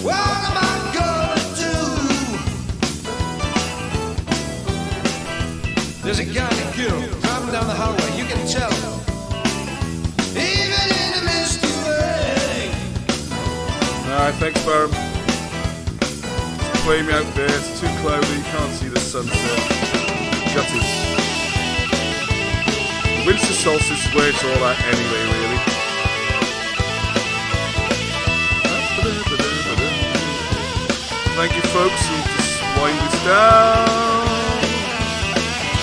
What am I gonna do? There's a guy and a girl driving down the highway. You can tell. Even in the misty rain. Alright, thanks, Baron. It's playing me out there. It's too cloudy. You can't see the sunset. Gutted. The winter solstice is where it's all at anyway, really. Thank you, folks, who just wind this down.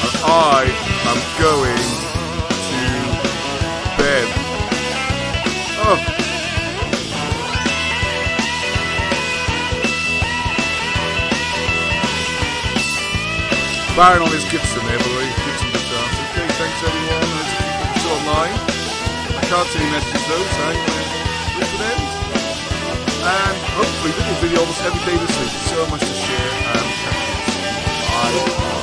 And I am going to bed. Oh. Baron on his Gibson there, by the way. Gibson guitar. Okay, thanks everyone. There's a few people still online. I can't see any messages though, so I'm going to leave it end. And hopefully little video almost every day this week. So much to share and catch you. Bye.